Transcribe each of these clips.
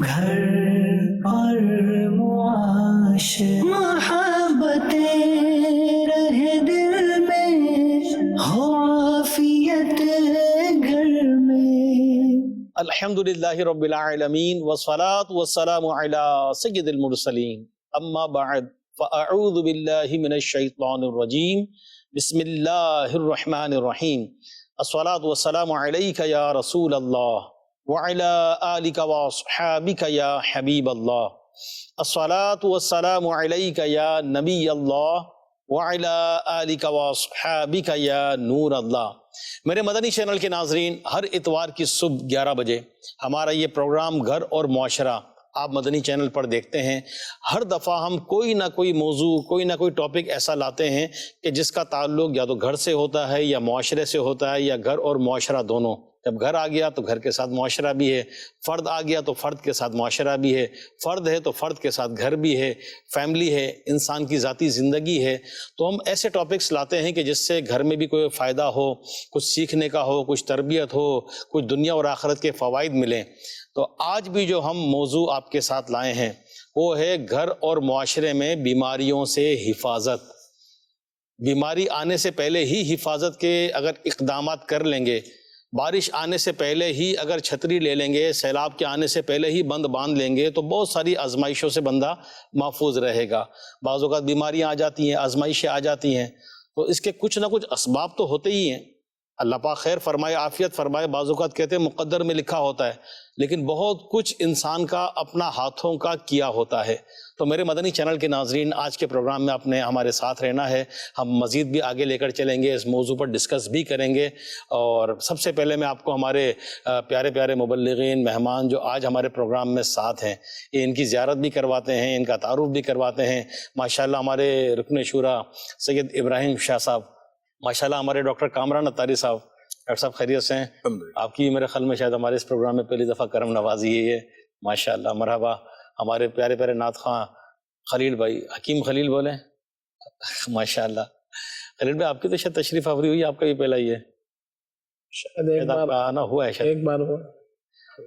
گھر اور معاشرہ محبتیں رہے دل میں، ہو عافیت گھر میں۔ الحمدللہ رب العالمین والصلاة والسلام علی سید المرسلین، اما بعد فاعوذ باللہ من الشیطان الرجیم، بسم اللہ الرحمن الرحیم۔ الصلاة والسلام علیک یا رسول اللہ وعلی آلک واصحابک یا حبیب اللہ۔ الصلاة والسلام علیک یا نبی اللہ وعلی آلک واصحابک یا نور اللہ۔ میرے مدنی چینل کے ناظرین، ہر اتوار کی صبح 11 بجے ہمارا یہ پروگرام گھر اور معاشرہ آپ مدنی چینل پر دیکھتے ہیں۔ ہر دفعہ ہم کوئی نہ کوئی موضوع، کوئی نہ کوئی ٹاپک ایسا لاتے ہیں کہ جس کا تعلق یا تو گھر سے ہوتا ہے یا معاشرے سے ہوتا ہے، یا گھر اور معاشرہ دونوں۔ جب گھر آ گیا تو گھر کے ساتھ معاشرہ بھی ہے، فرد آ گیا تو فرد کے ساتھ معاشرہ بھی ہے، فرد ہے تو فرد کے ساتھ گھر بھی ہے، فیملی ہے، انسان کی ذاتی زندگی ہے۔ تو ہم ایسے ٹاپکس لاتے ہیں کہ جس سے گھر میں بھی کوئی فائدہ ہو، کچھ سیکھنے کا ہو، کچھ تربیت ہو، کچھ دنیا اور آخرت کے فوائد ملیں۔ تو آج بھی جو ہم موضوع آپ کے ساتھ لائے ہیں وہ ہے گھر اور معاشرے میں بیماریوں سے حفاظت۔ بیماری آنے سے پہلے ہی حفاظت کے اگر اقدامات کر لیں گے، بارش آنے سے پہلے ہی اگر چھتری لے لیں گے، سیلاب کے آنے سے پہلے ہی بند باندھ لیں گے، تو بہت ساری آزمائشوں سے بندہ محفوظ رہے گا۔ بعض اوقات بیماریاں آ جاتی ہیں، آزمائشیں آ جاتی ہیں، تو اس کے کچھ نہ کچھ اسباب تو ہوتے ہی ہیں۔ اللہ پاک خیر فرمائے، عافیت فرمائے۔ بعض اوقات کہتے ہیں مقدر میں لکھا ہوتا ہے، لیکن بہت کچھ انسان کا اپنا ہاتھوں کا کیا ہوتا ہے۔ تو میرے مدنی چینل کے ناظرین، آج کے پروگرام میں آپ نے ہمارے ساتھ رہنا ہے، ہم مزید بھی آگے لے کر چلیں گے، اس موضوع پر ڈسکس بھی کریں گے۔ اور سب سے پہلے میں آپ کو ہمارے پیارے پیارے مبلغین، مہمان جو آج ہمارے پروگرام میں ساتھ ہیں، یہ ان کی زیارت بھی کرواتے ہیں، ان کا تعارف بھی کرواتے ہیں۔ ماشاءاللہ ہمارے رکن شورا سید ابراہیم شاہ صاحب، ماشاءاللہ ہمارے ڈاکٹر کامران اتاری صاحب۔ ڈاکٹر صاحب خیریت سے ہیں؟ آپ کی میرے خیال میں شاید ہمارے اس پروگرام میں پہلی دفعہ کرم نوازی ہے، ماشاءاللہ، مرحبا۔ ہمارے پیارے پیارے نعت خواں خلیل بھائی، حکیم خلیل بولیں، ماشاءاللہ۔ خلیل بھائی، آپ کی تو شاید تشریف آوری ہوئی، آپ کا بھی پہلا ہی ہے، شاید آپ کا آنا ہوا ہے، شاید ایک بار ہوا۔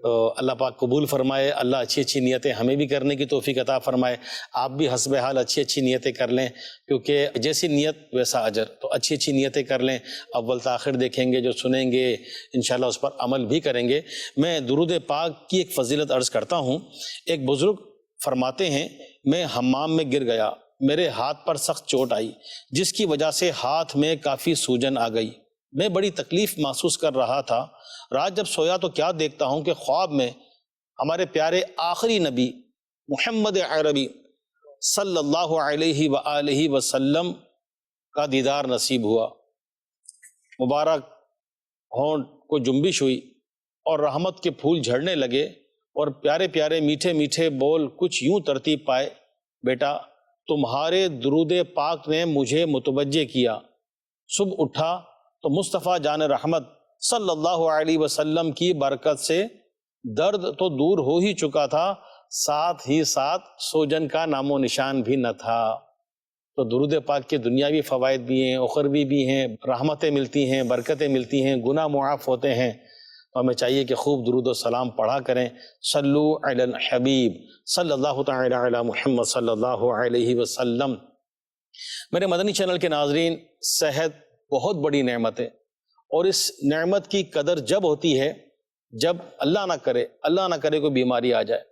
تو اللہ پاک قبول فرمائے، اللہ اچھی اچھی نیتیں ہمیں بھی کرنے کی توفیق عطا فرمائے۔ آپ بھی حسب حال اچھی اچھی نیتیں کر لیں، کیونکہ جیسی نیت ویسا اجر۔ تو اچھی اچھی نیتیں کر لیں، اول تاخیر دیکھیں گے، جو سنیں گے انشاءاللہ اس پر عمل بھی کریں گے۔ میں درود پاک کی ایک فضیلت عرض کرتا ہوں۔ ایک بزرگ فرماتے ہیں، میں حمام میں گر گیا، میرے ہاتھ پر سخت چوٹ آئی، جس کی وجہ سے ہاتھ میں کافی سوجن آ گئی۔ میں بڑی تکلیف محسوس کر رہا تھا۔ رات جب سویا تو کیا دیکھتا ہوں کہ خواب میں ہمارے پیارے آخری نبی محمد عربی صلی اللہ علیہ وآلہ وسلم کا دیدار نصیب ہوا۔ مبارک ہونٹ کو جنبش ہوئی اور رحمت کے پھول جھڑنے لگے، اور پیارے پیارے میٹھے میٹھے بول کچھ یوں ترتیب پائے، بیٹا تمہارے درود پاک نے مجھے متوجہ کیا۔ صبح اٹھا تو مصطفیٰ جان رحمت صلی اللہ علیہ وسلم کی برکت سے درد تو دور ہو ہی چکا تھا، ساتھ ہی ساتھ سوجن کا نام و نشان بھی نہ تھا۔ تو درود پاک کے دنیاوی فوائد بھی ہیں، اخروی بھی ہیں، رحمتیں ملتی ہیں، برکتیں ملتی ہیں، گناہ معاف ہوتے ہیں۔ تو ہمیں چاہیے کہ خوب درود و سلام پڑھا کریں۔ صلو علی الحبیب صلی اللہ تعالی علی محمد صلی اللہ علیہ وسلم۔ میرے مدنی چینل کے ناظرین، صحت بہت بڑی نعمت ہے، اور اس نعمت کی قدر جب ہوتی ہے جب اللہ نہ کرے کوئی بیماری آ جائے۔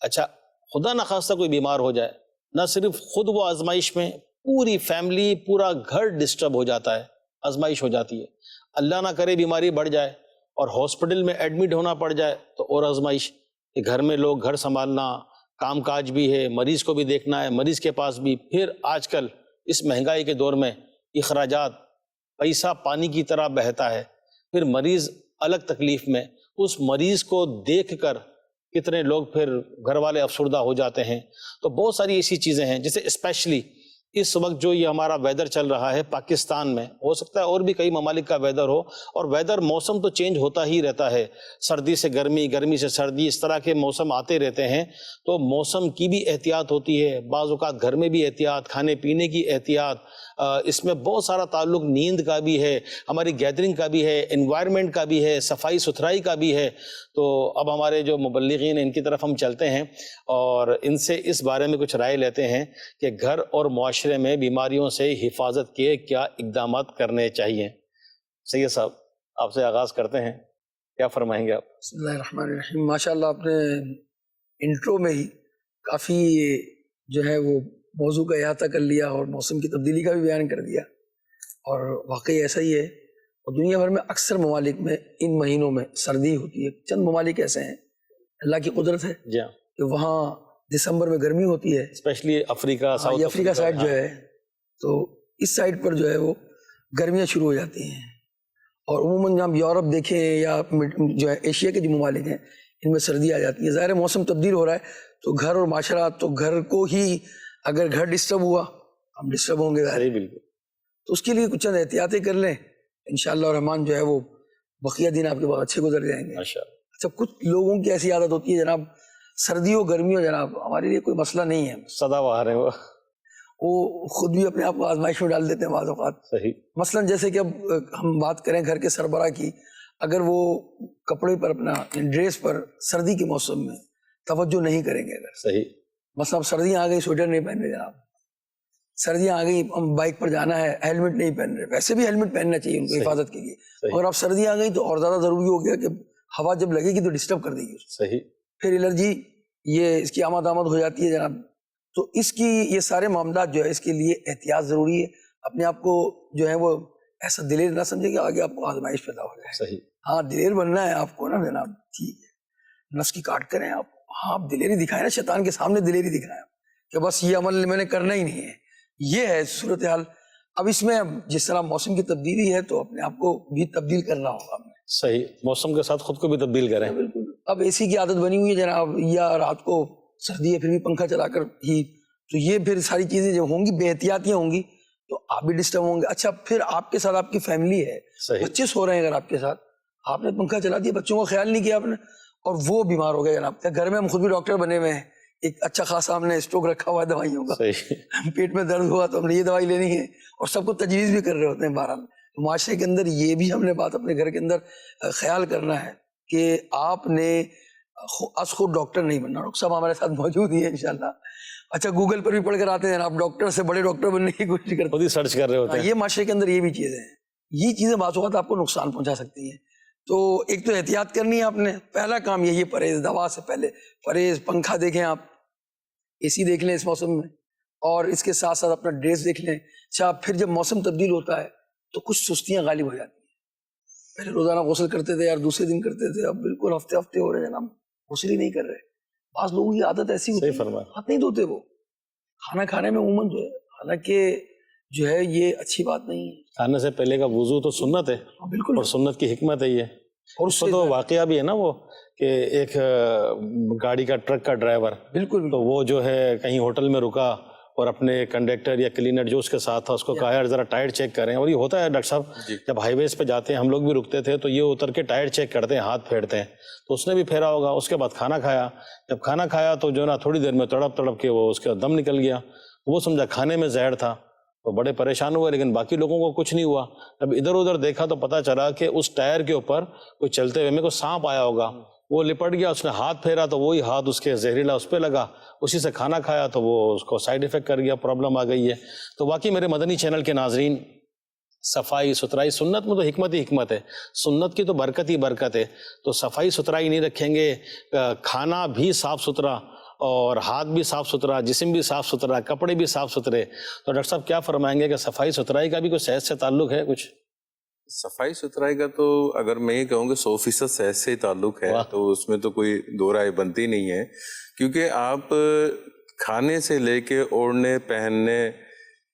اچھا، خدا نہ خواستہ کوئی بیمار ہو جائے، نہ صرف خود وہ آزمائش میں، پوری فیملی، پورا گھر ڈسٹرب ہو جاتا ہے، آزمائش ہو جاتی ہے۔ اللہ نہ کرے بیماری بڑھ جائے اور ہاسپٹل میں ایڈمٹ ہونا پڑ جائے تو اور آزمائش، کہ گھر میں لوگ، گھر سنبھالنا، کام کاج بھی ہے، مریض کو بھی دیکھنا ہے، مریض کے پاس بھی، پھر آج کل اس مہنگائی کے دور میں اخراجات، پیسہ پانی کی طرح بہتا ہے، پھر مریض الگ تکلیف میں، اس مریض کو دیکھ کر کتنے لوگ پھر گھر والے افسردہ ہو جاتے ہیں۔ تو بہت ساری ایسی چیزیں ہیں، جیسے اسپیشلی اس وقت جو یہ ہمارا ویدر چل رہا ہے پاکستان میں، ہو سکتا ہے اور بھی کئی ممالک کا ویدر ہو، اور ویدر موسم تو چینج ہوتا ہی رہتا ہے، سردی سے گرمی، گرمی سے سردی، اس طرح کے موسم آتے رہتے ہیں، تو موسم کی بھی احتیاط ہوتی ہے، بعض اوقات گھر میں بھی احتیاط، کھانے پینے کی احتیاط، اس میں بہت سارا تعلق نیند کا بھی ہے، ہماری گیدرنگ کا بھی ہے، انوائرمنٹ کا بھی ہے، صفائی ستھرائی کا بھی ہے۔ تو اب ہمارے جو مبلغین ہیں ان کی طرف ہم چلتے ہیں اور ان سے اس بارے میں کچھ رائے لیتے ہیں کہ گھر اور معاشرے میں بیماریوں سے حفاظت کے کیا اقدامات کرنے چاہیے۔ سید صاحب آپ سے آغاز کرتے ہیں، کیا فرمائیں گے آپ؟ بسم اللہ الرحمن الرحیم۔ ماشاء اللہ آپ نے انٹرو میں ہی کافی جو ہے وہ موضوع کا احاطہ کر لیا اور موسم کی تبدیلی کا بھی بیان کر دیا، اور واقعی ایسا ہی ہے، اور دنیا بھر میں اکثر ممالک میں ان مہینوں میں سردی ہوتی ہے۔ چند ممالک ایسے ہیں اللہ کی قدرت ہے جی ہاں، کہ وہاں دسمبر میں گرمی ہوتی ہے، اسپیشلی افریقہ، ہاں یہ افریقہ سائڈ جو ہے، تو اس سائڈ پر جو ہے وہ گرمیاں شروع ہو جاتی ہیں، اور عموماً جب یورپ دیکھیں یا جو ہے ایشیا کے جو ممالک ہیں ان میں سردی آ جاتی ہے۔ ظاہر ہے موسم تبدیل ہو رہا ہے تو گھر اور معاشرات، تو گھر کو ہی اگر گھر ڈسٹرب ہوا ہم ڈسٹرب ہوں گے، ظاہر ہے، بالکل، تو اس کے لیے کچھ چند احتیاطیں کر لیں، انشاءاللہ الرحمن جو ہے وہ بقیہ دن آپ کے بہت اچھے گزر جائیں گے۔ ماشاءاللہ۔ اچھا، کچھ لوگوں کی ایسی عادت ہوتی ہے جناب، سردی ہو گرمی ہو جناب ہمارے لیے کوئی مسئلہ نہیں ہے، سدا بہار ہے وہ خود بھی اپنے آپ کو آزمائش میں ڈال دیتے ہیں بعض اوقات۔ صحیح، مثلاً جیسے کہ اب ہم بات کریں گھر کے سربراہ کی، اگر وہ کپڑے پر اپنا ڈریس پر سردی کے موسم میں توجہ نہیں کریں گے، اگر صحیح، مثلا اب سردیاں آ گئی سویٹر نہیں پہن رہے جناب، سردیاں آ گئی ہم بائک پر جانا ہے ہیلمٹ نہیں پہن رہے، ویسے بھی ہیلمٹ پہننا چاہیے ان کو حفاظت کے لیے، اور اب سردیاں آ گئی تو اور زیادہ ضروری ہو گیا کہ ہوا جب لگے گی تو ڈسٹرب کر دے گی، صحیح، پھر الرجی یہ اس کی آمد ہو جاتی ہے جناب۔ تو اس کی یہ سارے معاملات جو ہے اس کے لیے احتیاط ضروری ہے، اپنے آپ کو جو ہے وہ ایسا دلیر نہ سمجھے کہ آگے آپ کو آزمائش پیدا ہو جائے۔ صحیح، ہاں دلیر بننا ہے آپ کو نا جناب، ٹھیک ہے، نفس کی کاٹ کریں آپ، ہاں آپ دلیری دکھائیں نا، شیطان کے سامنے دلیری دکھائیں کہ بس یہ عمل میں نے کرنا ہی نہیں ہے، یہ ہے صورتحال۔ اب اس میں جس طرح موسم کی تبدیلی ہے تو اپنے آپ کو بھی تبدیل کرنا ہوگا ہمیں۔ صحیح، موسم کے ساتھ خود کو بھی تبدیل کریں۔ بالکل، اب اے سی کی عادت بنی ہوئی ہے جناب، یا رات کو سردی ہے پھر بھی پنکھا چلا کر ہی، تو یہ پھر ساری چیزیں جو ہوں گی بے احتیاطیاں ہوں گی تو آپ بھی ڈسٹرب ہوں گے۔ اچھا پھر آپ کے ساتھ آپ کی فیملی ہے، صحیح، بچے سو رہے ہیں اگر آپ کے ساتھ، آپ نے پنکھا چلا دیا، بچوں کا خیال نہیں کیا آپ نے، اور وہ بیمار ہو گئے جناب۔ گھر میں ہم خود بھی ڈاکٹر بنے ہوئے ہیں، ایک اچھا خاصا ہم نے اسٹاک رکھا ہوا ہے دوائیوں کا، صحیح، پیٹ میں درد ہوا تو ہم نے یہ دوائی لینی ہے، اور سب کو تجویز بھی کر رہے ہوتے ہیں۔ بہرحال معاشرے کے اندر یہ بھی ہم نے بات اپنے گھر کے اندر خیال کرنا ہے کہ آپ نے خود ڈاکٹر نہیں بننا، ڈاکٹر صاحب ہمارے ساتھ موجود ہی ہیں انشاءاللہ۔ اچھا گوگل پر بھی پڑھ کر آتے ہیں آپ، ڈاکٹر سے بڑے ڈاکٹر بننے کی کوشش کرتے ہیں، خود ہی سرچ کر رہے ہوتے ہیں۔ یہ معاشرے کے اندر یہ بھی چیزیں ہیں، یہ چیزیں بعض اوقات آپ کو نقصان پہنچا سکتی ہیں۔ تو ایک تو احتیاط کرنی ہے آپ نے، پہلا کام یہی ہے پرہیز، دوا سے پہلے پرہیز، پنکھا دیکھیں آپ، اے سی دیکھ لیں اس موسم میں، اور اس کے ساتھ ساتھ اپنا ڈریس دیکھ لیں۔ اچھا پھر جب موسم تبدیل ہوتا ہے تو کچھ سستیاں غالب ہو جاتی ہیں، پہلے روزانہ غسل کرتے تھے یار، دوسرے دن کرتے تھے، اب بالکل ہفتے ہفتے ہو رہے ہیں جناب غسل ہی نہیں کر رہے۔ بعض لوگوں کی عادت ایسی ہوتی ہے ہاتھ نہیں دھوتے، وہ کھانا کھانے میں عموماً جو ہے، حالانکہ جو ہے یہ اچھی بات نہیں ہے، کھانے سے پہلے کا وضو تو سنت ہے، بالکل، اور سنت کی حکمت ہے یہ۔ اور اس کو تو واقعہ بھی ہے نا وہ کہ ایک گاڑی کا ٹرک کا ڈرائیور، بالکل تو وہ جو ہے کہیں ہوٹل میں رکا اور اپنے کنڈکٹر یا کلینر جو اس کے ساتھ تھا اس کو کہا یار ذرا ٹائر چیک کریں، اور یہ ہوتا ہے ڈاکٹر صاحب جب ہائی ویز پہ جاتے ہیں، ہم لوگ بھی رکتے تھے تو یہ اتر کے ٹائر چیک کرتے ہیں، ہاتھ پھیرتے ہیں، تو اس نے بھی پھیرا ہوگا۔ اس کے بعد کھانا کھایا، جب کھانا کھایا تو جو نا تھوڑی دیر میں تڑپ تڑپ کے وہ اس کا دم نکل گیا، وہ سمجھا کھانے میں زہر تھا، وہ بڑے پریشان ہوئے، لیکن باقی لوگوں کو کچھ نہیں ہوا۔ جب ادھر ادھر دیکھا تو پتا چلا کہ اس ٹائر کے اوپر کوئی چلتے ہوئے میں کوئی سانپ آیا ہوگا، وہ لپٹ گیا، اس نے ہاتھ پھیرا تو وہی ہاتھ اس کے زہریلا اس پہ لگا، اسی سے کھانا کھایا تو وہ اس کو سائیڈ افیکٹ کر گیا، پرابلم آ گئی ہے۔ تو واقعی میرے مدنی چینل کے ناظرین، صفائی ستھرائی سنت میں تو حکمت ہی حکمت ہے، سنت کی تو برکت ہی برکت ہے۔ تو صفائی ستھرائی نہیں رکھیں گے، کھانا بھی صاف ستھرا اور ہاتھ بھی صاف ستھرا، جسم بھی صاف ستھرا، کپڑے بھی صاف ستھرے، تو ڈاکٹر صاحب کیا فرمائیں گے کہ صفائی ستھرائی کا بھی کوئی صحت سے تعلق ہے کچھ؟ صفائی ستھرائی کا تو اگر میں یہ کہوں گا 100% صحت سے تعلق ہے، تو اس میں تو کوئی دو رائے بنتی نہیں ہے، کیونکہ آپ کھانے سے لے کے اوڑھنے پہننے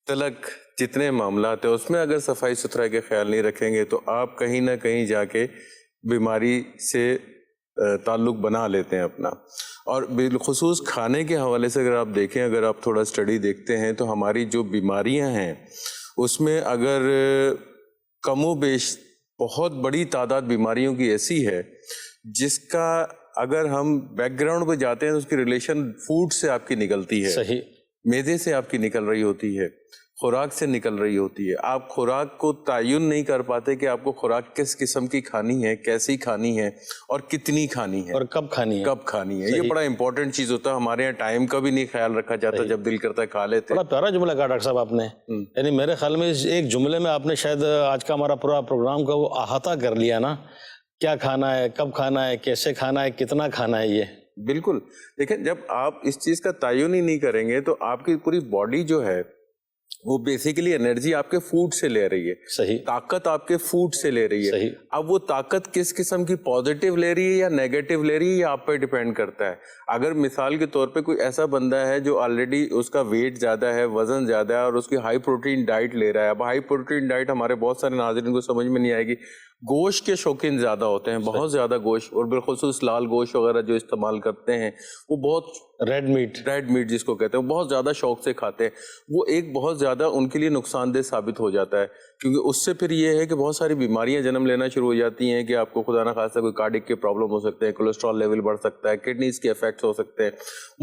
تلک جتنے معاملات ہیں اس میں اگر صفائی ستھرائی کے خیال نہیں رکھیں گے تو آپ کہیں نہ کہیں جا کے بیماری سے تعلق بنا لیتے ہیں اپنا. اور بالخصوص کھانے کے حوالے سے اگر آپ دیکھیں, اگر آپ تھوڑا اسٹڈی دیکھتے ہیں تو ہماری جو بیماریاں ہیں اس میں اگر کم و بیش بہت بڑی تعداد بیماریوں کی ایسی ہے جس کا اگر ہم بیک گراؤنڈ پہ جاتے ہیں تو اس کی ریلیشن فوڈ سے آپ کی نکلتی ہے, صحیح, معدے سے آپ کی نکل رہی ہوتی ہے, خوراک سے نکل رہی ہوتی ہے. آپ خوراک کو تعین نہیں کر پاتے کہ آپ کو خوراک کس قسم کی کھانی ہے, کیسی کھانی ہے اور کتنی کھانی ہے اور کب کھانی ہے, کب کھانی ہے. یہ بڑا امپورٹنٹ چیز ہوتا ہے. ہمارے یہاں ٹائم کا بھی نہیں خیال رکھا جاتا, جب دل کرتا ہے کھا لیتے. بڑا پیارا جملہ کہا ڈاکٹر صاحب آپ نے, یعنی میرے خیال میں ایک جملے میں آپ نے شاید آج کا ہمارا پورا پروگرام کا وہ احاطہ کر لیا نا, کیا کھانا ہے, کب کھانا ہے, کیسے کھانا ہے, کتنا کھانا ہے. یہ بالکل. دیکھیں, جب آپ اس چیز کا تعین ہی نہیں کریں گے تو آپ کی پوری باڈی جو ہے وہ بیسیکلی انرجی آپ کے فوڈ سے لے رہی ہے, صحیح, طاقت آپ کے فوڈ سے لے رہی ہے. صحیح. اب وہ طاقت کس قسم کی پازیٹیو لے رہی ہے یا نیگیٹو لے رہی ہے, یہ آپ پہ ڈیپینڈ کرتا ہے. اگر مثال کے طور پہ کوئی ایسا بندہ ہے جو آلریڈی اس کا ویٹ زیادہ ہے, وزن زیادہ ہے اور اس کی ہائی پروٹین ڈائٹ لے رہا ہے. اب ہائی پروٹین ڈائٹ ہمارے بہت سارے ناظرین کو سمجھ میں نہیں آئے گی. گوشت کے شوقین زیادہ ہوتے ہیں, بہت زیادہ گوشت, اور بالخصوص لال گوشت وغیرہ جو استعمال کرتے ہیں وہ بہت ریڈ میٹ جس کو کہتے ہیں, وہ بہت زیادہ شوق سے کھاتے ہیں. وہ ایک بہت زیادہ ان کے لیے نقصان دہ ثابت ہو جاتا ہے, کیونکہ اس سے پھر یہ ہے کہ بہت ساری بیماریاں جنم لینا شروع ہو جاتی ہیں کہ آپ کو خدا نہ خواستہ کوئی کارڈک کے پرابلم ہو سکتے ہیں, کولیسٹرول لیول بڑھ سکتا ہے, کڈنیز کے افیکٹس ہو سکتے ہیں,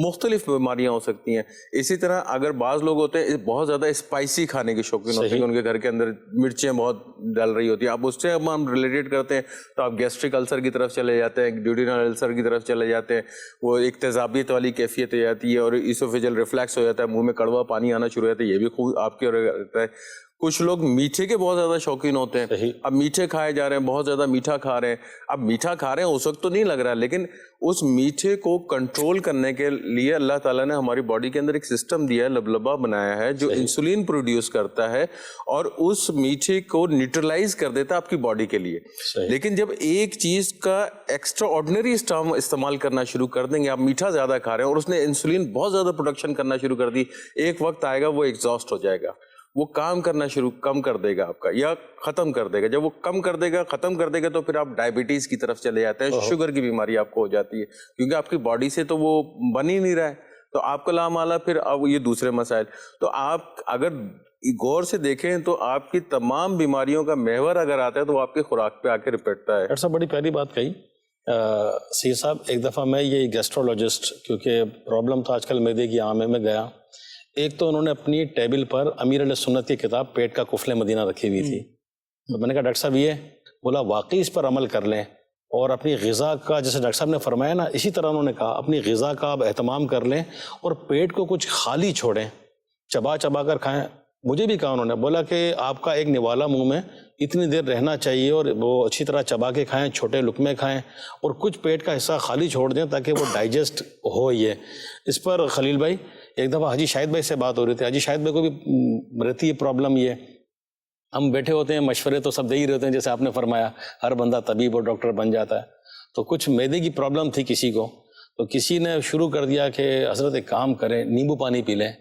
مختلف بیماریاں ہو سکتی ہیں. اسی طرح اگر بعض لوگ ہوتے ہیں بہت زیادہ اسپائسی کھانے کے شوقین ہوتے ہیں, ان کے گھر کے اندر مرچیں بہت ڈل رہی ہوتی ہیں. اب اس سے ہم ریلیٹڈ کرتے ہیں تو آپ گیسٹرک السر کی طرف چلے جاتے ہیں, ڈیوڈینل السر کی طرف چلے جاتے ہیں, وہ ایک تیزابیت والی کیفیت ہو جاتی ہے اور ایسوفیجل ریفلیکس ہو جاتا ہے, منہ میں کڑوا پانی آنا شروع ہو جاتا ہے. یہ بھی خوب آپ کے رہتا ہے. کچھ لوگ میٹھے کے بہت زیادہ شوقین ہوتے ہیں, اب میٹھے کھائے جا رہے ہیں, بہت زیادہ میٹھا کھا رہے ہیں. اب میٹھا کھا رہے ہیں اس وقت تو نہیں لگ رہا, لیکن اس میٹھے کو کنٹرول کرنے کے لیے اللہ تعالیٰ نے ہماری باڈی کے اندر ایک سسٹم دیا ہے, لبلبا بنایا ہے جو انسولین پروڈیوس کرتا ہے اور اس میٹھے کو نیوٹرلائز کر دیتا ہے آپ کی باڈی کے لیے. لیکن جب ایک چیز کا ایکسٹرا آرڈنری استعمال کرنا شروع کر دیں گے, آپ میٹھا زیادہ کھا رہے ہیں اور اس نے انسولین بہت زیادہ پروڈکشن کرنا شروع کر دی, ایک وقت آئے گا وہ ایگزاسٹ ہو جائے گا, وہ کام کرنا کم کر دے گا آپ کا, یا ختم کر دے گا. جب وہ کم کر دے گا, ختم کر دے گا, تو پھر آپ ڈائبٹیز کی طرف چلے جاتے ہیں, شوگر کی بیماری آپ کو ہو جاتی ہے, کیونکہ آپ کی باڈی سے تو وہ بن ہی نہیں رہا ہے. تو آپ کا لامالا پھر اب یہ دوسرے مسائل. تو آپ اگر غور سے دیکھیں تو آپ کی تمام بیماریوں کا محور اگر آتا ہے تو وہ آپ کے خوراک پہ آ کے رپٹتا ہے. ڈاکٹر صاحب بڑی پیاری بات کہی. سیر صاحب, ایک دفعہ میں یہ گیسٹرولوجسٹ, کیونکہ پرابلم تو آج کل معدے کی عام ہے, میں گیا. ایک تو انہوں نے اپنی ٹیبل پر امیر علیہ سنت کی کتاب پیٹ کا قفل مدینہ رکھی ہوئی تھی. تو میں نے کہا ڈاکٹر صاحب یہ, بولا واقعی اس پر عمل کر لیں اور اپنی غذا کا, جیسے ڈاکٹر صاحب نے فرمایا نا, اسی طرح انہوں نے کہا اپنی غذا کا آپ اہتمام کر لیں اور پیٹ کو کچھ خالی چھوڑیں, چبا چبا کر کھائیں. مجھے بھی کہا انہوں نے, بولا کہ آپ کا ایک نوالا منہ میں اتنی دیر رہنا چاہیے اور وہ اچھی طرح چبا کے کھائیں, چھوٹے لقمے کھائیں اور کچھ پیٹ کا حصہ خالی چھوڑ دیں تاکہ وہ ڈائجسٹ ہو. یہ اس پر خلیل بھائی, ایک دفعہ حاجی شاہد بھائی سے بات ہو رہی تھی. حاجی شاہد بھائی کو بھی رہتی ہے پرابلم یہ, ہم بیٹھے ہوتے ہیں مشورے تو سب دے ہی رہتے ہیں, جیسے آپ نے فرمایا ہر بندہ طبیب اور ڈاکٹر بن جاتا ہے. تو کچھ معدے کی پرابلم تھی کسی کو, تو کسی نے شروع کر دیا کہ حضرت ایک کام کریں, نیمبو پانی پی لیں.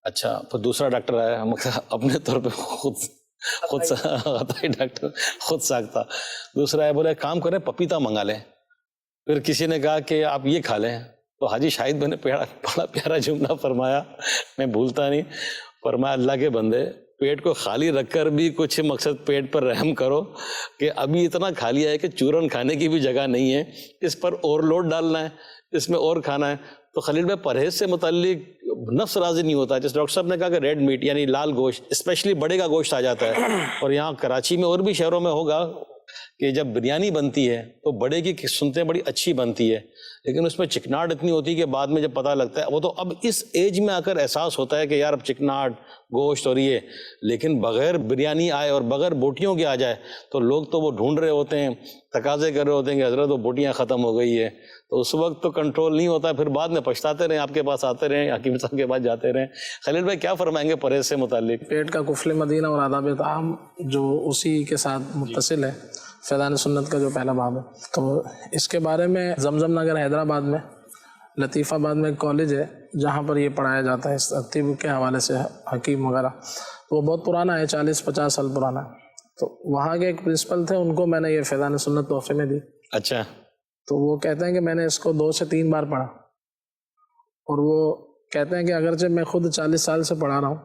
اچھا, پھر دوسرا ڈاکٹر آیا, ہم اپنے طور پہ خود ڈاکٹر خود ساختہ. دوسرا ہے, بولے کام کریں پپیتا منگا لیں. پھر کسی نے کہا کہ آپ یہ کھا لیں. تو حاجی شاہد بھائی نے بڑا پیارا جملہ فرمایا, میں بھولتا نہیں. فرمایا اللہ کے بندے, پیٹ کو خالی رکھ کر بھی کچھ مقصد پیٹ پر رحم کرو کہ ابھی اتنا کھا لیا ہے کہ چورن کھانے کی بھی جگہ نہیں ہے, اس پر اور لوڈ ڈالنا ہے, اس میں اور کھانا ہے. تو خلیل بھائی, پرہیز سے متعلق نفس راضی نہیں ہوتا. جیسے ڈاکٹر صاحب نے کہا کہ ریڈ میٹ یعنی لال گوشت, اسپیشلی بڑے کا گوشت آ جاتا ہے, اور یہاں کراچی میں اور بھی شہروں میں ہوگا کہ جب بریانی بنتی ہے تو بڑے کی سنتے بڑی اچھی بنتی ہے, لیکن اس میں چکناٹ اتنی ہوتی ہے کہ بعد میں جب پتہ لگتا ہے, وہ تو اب اس ایج میں آ کر احساس ہوتا ہے کہ یار اب چکناٹ گوشت اور یہ, لیکن بغیر بریانی آئے اور بغیر بوٹیوں کے آ جائے تو لوگ تو وہ ڈھونڈ رہے ہوتے ہیں, تقاضے کر رہے ہوتے ہیں کہ حضرت وہ بوٹیاں ختم ہو گئی ہے. تو اس وقت تو کنٹرول نہیں ہوتا, پھر بعد میں پچھتاتے رہیں, آپ کے پاس آتے رہیں, حکیم صاحب کے پاس جاتے رہیں. خلیل بھائی کیا فرمائیں گے پرہیز سے متعلق؟ پیٹ کا قفل مدینہ اور آداب طعام جو اسی کے ساتھ متصل ہے, فیضان سنت کا جو پہلا باب ہے, تو اس کے بارے میں زمزم نگر حیدرآباد میں لطیف آباد میں ایک کالج ہے جہاں پر یہ پڑھایا جاتا ہے اس طب کے حوالے سے, حکیم وغیرہ. تو وہ بہت پرانا ہے, 40-50 سال پرانا ہے. تو وہاں کے ایک پرنسپل تھے, ان کو میں نے یہ فیضان سنت تحفے میں دی. اچھا. تو وہ کہتے ہیں کہ میں نے اس کو 2 سے 3 بار پڑھا، اور وہ کہتے ہیں کہ اگرچہ میں خود 40 سال سے پڑھا رہا ہوں،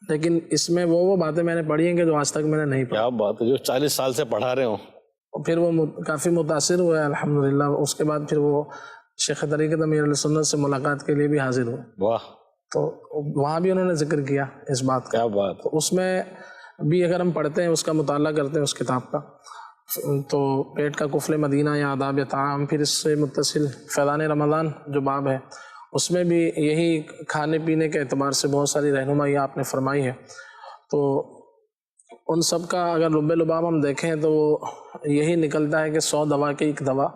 لیکن اس میں وہ باتیں میں نے پڑھی ہیں کہ جو آج تک میں نے نہیں پڑھی. کیا بات ہے، جو 40 سال سے پڑھا رہے ہوں. اور پھر وہ کافی متاثر ہوئے الحمدللہ. اس کے بعد پھر وہ شیخ طریقت امیر علیہ سنت سے ملاقات کے لیے بھی حاضر ہوئے. واہ، تو وہاں بھی انہوں نے ذکر کیا اس بات کا. کیا بات. تو اس میں بھی اگر ہم پڑھتے ہیں، اس کا مطالعہ کرتے ہیں اس کتاب کا، تو پیٹ کا قفل مدینہ یا آداب طعام، پھر اس سے متصل فیضان رمضان جو باب ہے، اس میں بھی یہی کھانے پینے کے اعتبار سے بہت ساری رہنمائی آپ نے فرمائی ہے. تو ان سب کا اگر لب لباب ہم دیکھیں تو وہ یہی نکلتا ہے کہ 100 دوا کی ایک دوا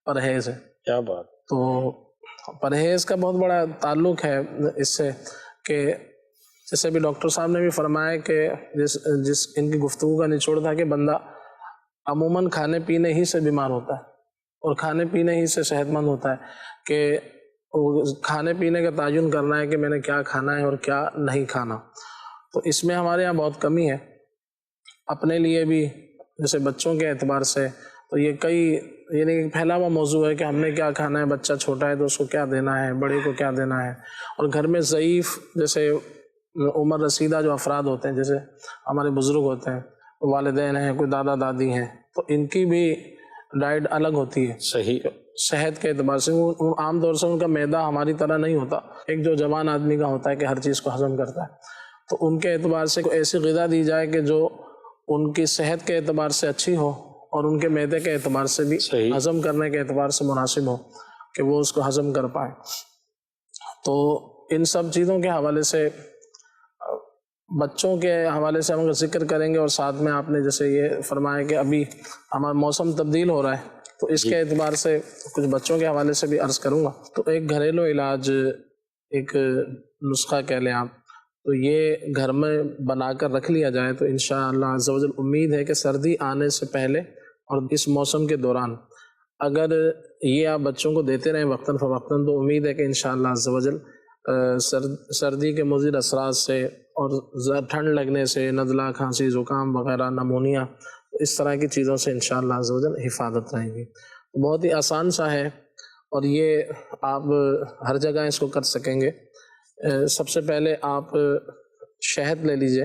پرہیز ہے. کیا بات. تو پرہیز کا بہت بڑا تعلق ہے اس سے، کہ جیسے بھی ڈاکٹر صاحب نے بھی فرمایا کہ جس ان کی گفتگو کا نچوڑ تھا کہ بندہ عموماً کھانے پینے ہی سے بیمار ہوتا ہے اور کھانے پینے ہی سے صحت مند ہوتا ہے، کہ کھانے پینے کا تعین کرنا ہے کہ میں نے کیا کھانا ہے اور کیا نہیں کھانا. تو اس میں ہمارے یہاں بہت کمی ہے. اپنے لیے بھی جیسے بچوں کے اعتبار سے تو یہ یعنی پھیلا ہوا موضوع ہے کہ ہم نے کیا کھانا ہے، بچہ چھوٹا ہے تو اس کو کیا دینا ہے، بڑے کو کیا دینا ہے. اور گھر میں ضعیف جیسے عمر رسیدہ جو افراد ہوتے ہیں، جیسے ہمارے بزرگ ہوتے ہیں، والدین ہیں، کوئی دادا دادی ہیں، تو ان کی بھی ڈائٹ الگ ہوتی ہے. صحیح. صحت کے اعتبار سے عام طور سے ان کا معدہ ہماری طرح نہیں ہوتا، ایک جو جوان آدمی کا ہوتا ہے کہ ہر چیز کو ہضم کرتا ہے. تو ان کے اعتبار سے کوئی ایسی غذا دی جائے کہ جو ان کی صحت کے اعتبار سے اچھی ہو اور ان کے معدے کے اعتبار سے بھی ہضم کرنے کے اعتبار سے مناسب ہو، کہ وہ اس کو ہضم کر پائے. تو ان سب چیزوں کے حوالے سے، بچوں کے حوالے سے ہم اگر ذکر کریں گے، اور ساتھ میں آپ نے جیسے یہ فرمایا کہ ابھی ہمارا موسم تبدیل ہو رہا ہے، تو اس کے اعتبار سے کچھ بچوں کے حوالے سے بھی عرض کروں گا. تو ایک گھریلو علاج، ایک نسخہ کہہ لیں آپ، تو یہ گھر میں بنا کر رکھ لیا جائے تو انشاءاللہ عز و جل امید ہے کہ سردی آنے سے پہلے اور اس موسم کے دوران اگر یہ آپ بچوں کو دیتے رہیں وقتاً فوقتاً، تو امید ہے کہ انشاءاللہ عز و جل سردی کے مضر اثرات سے اور ٹھنڈ لگنے سے، نزلہ، کھانسی، زکام وغیرہ، نمونیا، اس طرح کی چیزوں سے انشاءاللہ عز و جل حفاظت رہیں گی. بہت ہی آسان سا ہے، اور یہ آپ ہر جگہ اس کو کر سکیں گے. سب سے پہلے آپ شہد لے لیجئے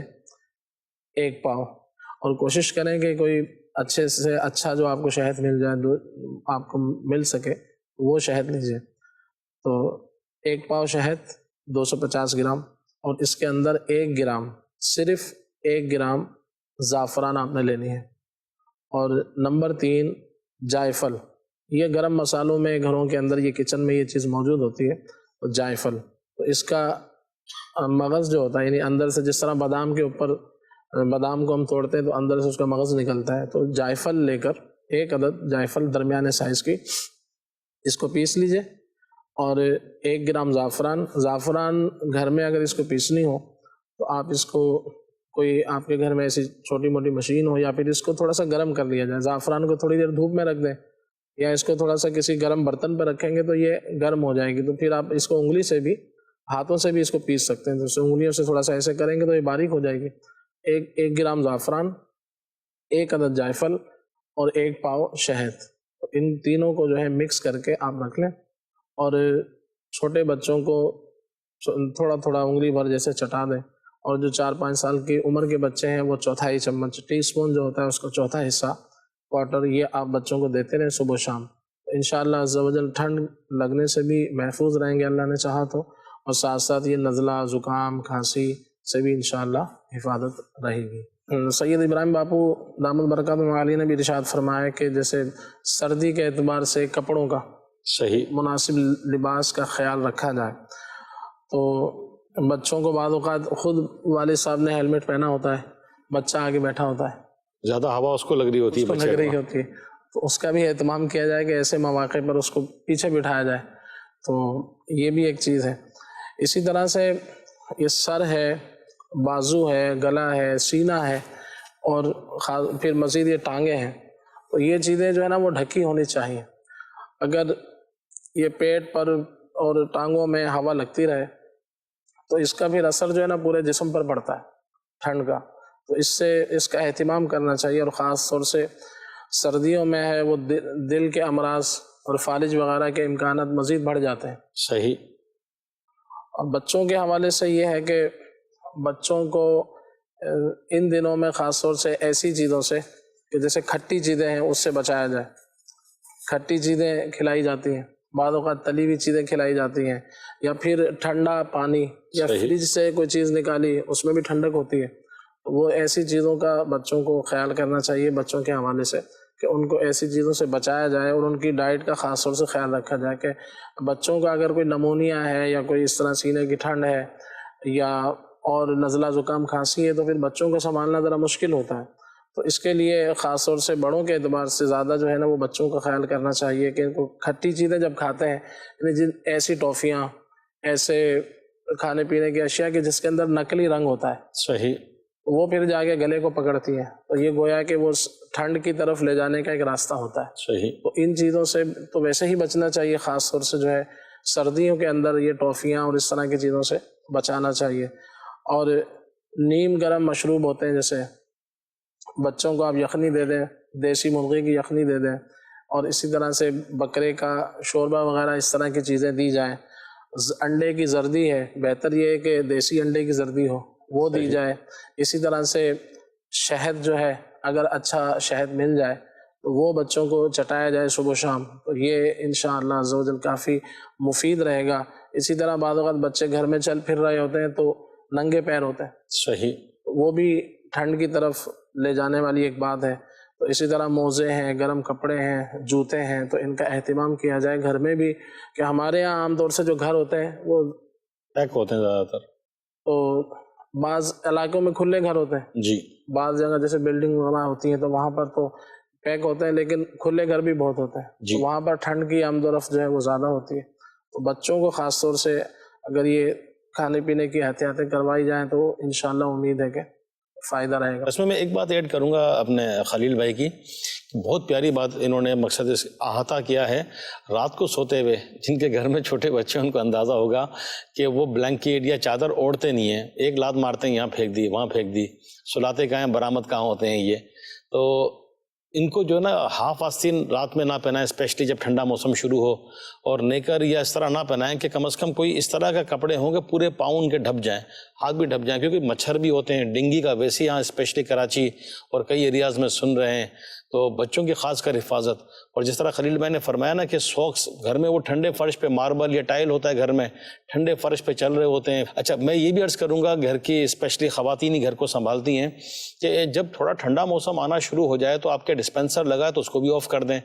1 پاؤ، اور کوشش کریں کہ کوئی اچھے سے اچھا جو آپ کو شہد مل جائے، آپ کو مل سکے، وہ شہد لیجئے. تو 1 پاؤ شہد 250 گرام، اور اس کے اندر 1 گرام، صرف 1 گرام زعفران آپ نے لینی ہے. اور نمبر 3 جائفل. یہ گرم مسالوں میں گھروں کے اندر، یہ کچن میں یہ چیز موجود ہوتی ہے. اور جائفل، تو اس کا مغز جو ہوتا ہے، یعنی اندر سے جس طرح بادام کے اوپر، بادام کو ہم توڑتے ہیں تو اندر سے اس کا مغز نکلتا ہے، تو جائفل لے کر 1 عدد جائفل درمیانے سائز کی، اس کو پیس لیجئے. اور 1 گرام زعفران گھر میں اگر اس کو پیسنی ہو تو آپ اس کو، کوئی آپ کے گھر میں ایسی چھوٹی موٹی مشین ہو، یا پھر اس کو تھوڑا سا گرم کر لیا جائے. زعفران کو تھوڑی دیر دھوپ میں رکھ دیں، یا اس کو تھوڑا سا کسی گرم برتن پہ رکھیں گے تو یہ گرم ہو جائے گی. تو پھر آپ اس کو انگلی سے بھی، ہاتھوں سے بھی اس کو پیس سکتے ہیں. تو انگلیوں سے تھوڑا سا ایسے کریں گے تو یہ باریک ہو جائے گی. 1 گرام زعفران، 1 عدد جائفل، اور 1 پاؤ شہد. ان تینوں کو جو ہے مکس کر کے آپ رکھ لیں، اور چھوٹے بچوں کو تھوڑا تھوڑا انگلی بھر جیسے چٹا دیں. اور جو 4-5 سال کی عمر کے بچے ہیں وہ 1/4 چمچ، ٹی اسپون جو ہوتا ہے اس کا 1/4 حصہ، کوارٹر، یہ آپ بچوں کو دیتے رہیں صبح و شام. انشاءاللہ عز و جل ٹھنڈ لگنے سے بھی محفوظ رہیں گے اللہ نے چاہا تو، اور ساتھ ساتھ یہ نزلہ، زکام، کھانسی سے بھی انشاءاللہ حفاظت رہے گی. سید ابراہیم باپو دامت برکاتہ عالیہ نے بھی ارشاد فرمایا کہ جیسے سردی کے اعتبار سے کپڑوں کا صحیح مناسب لباس کا خیال رکھا جائے. تو بچوں کو بعض اوقات خود والد صاحب نے ہیلمٹ پہنا ہوتا ہے، بچہ آگے بیٹھا ہوتا ہے، زیادہ ہوا اس کو لگ رہی ہوتی ہے، لگ رہی ہوتی ہے، تو اس کا بھی اہتمام کیا جائے کہ ایسے مواقع پر اس کو پیچھے بٹھایا جائے. تو یہ بھی ایک چیز ہے. اسی طرح سے یہ سر ہے، بازو ہے، گلا ہے، سینہ ہے، اور پھر مزید یہ ٹانگیں ہیں. تو یہ چیزیں جو ہے نا وہ ڈھکی ہونی چاہیے. اگر یہ پیٹ پر اور ٹانگوں میں ہوا لگتی رہے تو اس کا پھر اثر جو ہے نا پورے جسم پر پڑتا ہے ٹھنڈ کا. تو اس سے اس کا اہتمام کرنا چاہیے. اور خاص طور سے سردیوں میں ہے وہ دل کے امراض اور فالج وغیرہ کے امکانات مزید بڑھ جاتے ہیں. صحیح. اور بچوں کے حوالے سے یہ ہے کہ بچوں کو ان دنوں میں خاص طور سے ایسی چیزوں سے کہ جیسے کھٹی چیزیں ہیں اس سے بچایا جائے. کھٹی چیزیں کھلائی جاتی ہیں، بعض اوقات تلی ہوئی چیزیں کھلائی جاتی ہیں، یا پھر ٹھنڈا پانی یا فریج سے کوئی چیز نکالی اس میں بھی ٹھنڈک ہوتی ہے. وہ ایسی چیزوں کا بچوں کو خیال کرنا چاہیے بچوں کے حوالے سے کہ ان کو ایسی چیزوں سے بچایا جائے، اور ان کی ڈائٹ کا خاص طور سے خیال رکھا جائے کہ بچوں کا اگر کوئی نمونیا ہے یا کوئی اس طرح سینے کی ٹھنڈ ہے یا اور نزلہ زکام کھانسی ہے تو پھر بچوں کو سنبھالنا ذرا مشکل ہوتا ہے. تو اس کے لیے خاص طور سے بڑوں کے اعتبار سے زیادہ جو ہے نا وہ بچوں کا خیال کرنا چاہیے کہ ان کو کھٹی چیزیں جب کھاتے ہیں، یعنی ایسی ٹافیاں، ایسے کھانے پینے کی اشیاء کہ جس کے اندر نقلی رنگ ہوتا ہے، صحیح، وہ پھر جا کے گلے کو پکڑتی ہیں، تو یہ گویا کہ وہ ٹھنڈ کی طرف لے جانے کا ایک راستہ ہوتا ہے. صحیح. تو ان چیزوں سے تو ویسے ہی بچنا چاہیے، خاص طور سے جو ہے سردیوں کے اندر یہ ٹافیاں اور اس طرح کی چیزوں سے بچانا چاہیے. اور نیم گرم مشروب ہوتے ہیں، جیسے بچوں کو آپ یخنی دے دیں، دیسی مرغی کی یخنی دے دیں، اور اسی طرح سے بکرے کا شوربہ وغیرہ اس طرح کی چیزیں دی جائیں. انڈے کی زردی ہے، بہتر یہ ہے کہ دیسی انڈے کی زردی ہو وہ دی جائے. اسی طرح سے شہد جو ہے، اگر اچھا شہد مل جائے تو وہ بچوں کو چٹایا جائے صبح و شام، تو یہ انشاءاللہ عز و جل کافی مفید رہے گا. اسی طرح بعض اوقات بچے گھر میں چل پھر رہے ہوتے ہیں تو ننگے پیر ہوتے ہیں، صحیح، وہ بھی ٹھنڈ کی طرف لے جانے والی ایک بات ہے. تو اسی طرح موزے ہیں، گرم کپڑے ہیں، جوتے ہیں، تو ان کا اہتمام کیا جائے گھر میں بھی. کہ ہمارے یہاں عام طور سے جو گھر ہوتے ہیں وہ پیک ہوتے ہیں زیادہ تر. تو بعض علاقوں میں کھلے گھر ہوتے ہیں، جی، بعض جگہ جیسے بلڈنگ وغیرہ ہوتی ہیں تو وہاں پر تو پیک ہوتے ہیں، لیکن کھلے گھر بھی بہت ہوتے ہیں. جی. تو وہاں پر ٹھنڈ کی آمد و رفت جو ہے وہ زیادہ ہوتی ہے. تو بچوں کو خاص طور سے اگر یہ کھانے پینے کی احتیاطیں کروائی جائیں تو انشاءاللہ امید ہے کہ فائدہ رہے گا. اس میں ایک بات ایڈ کروں گا اپنے خلیل بھائی کی، بہت پیاری بات انہوں نے مقصد احاطہ کیا ہے. رات کو سوتے ہوئے جن کے گھر میں چھوٹے بچے ہیں ان کو اندازہ ہوگا کہ وہ بلینکیٹ یا چادر اوڑھتے نہیں ہیں، ایک لات مارتے ہیں، یہاں پھینک دی وہاں پھینک دی، سلاتے کہاں ہیں، برآمد کہاں ہوتے ہیں. یہ تو ان کو جو ہے نا ہاف آستین رات میں نہ پہنائیں، اسپیشلی جب ٹھنڈا موسم شروع ہو، اور نیکر یا اس طرح نہ پہنائیں کہ کم از کم کوئی اس طرح کا کپڑے ہوں کہ پورے پاؤں ان کے ڈھپ جائیں، ہاتھ بھی ڈھپ جائیں، کیونکہ مچھر بھی ہوتے ہیں. ڈینگی کا ویسے یہاں اسپیشلی کراچی اور کئی ایریاز میں سن رہے ہیں، تو بچوں کی خاص کر حفاظت. اور جس طرح خلیل بھائی نے فرمایا نا کہ سوکس گھر میں وہ ٹھنڈے فرش پہ ماربل یا ٹائل ہوتا ہے گھر میں، ٹھنڈے فرش پہ چل رہے ہوتے ہیں. اچھا، میں یہ بھی عرض کروں گا گھر کی اسپیشلی خواتین ہی گھر کو سنبھالتی ہیں کہ جب تھوڑا ٹھنڈا موسم آنا شروع ہو جائے تو آپ کے ڈسپینسر لگا ہے تو اس کو بھی آف کر دیں.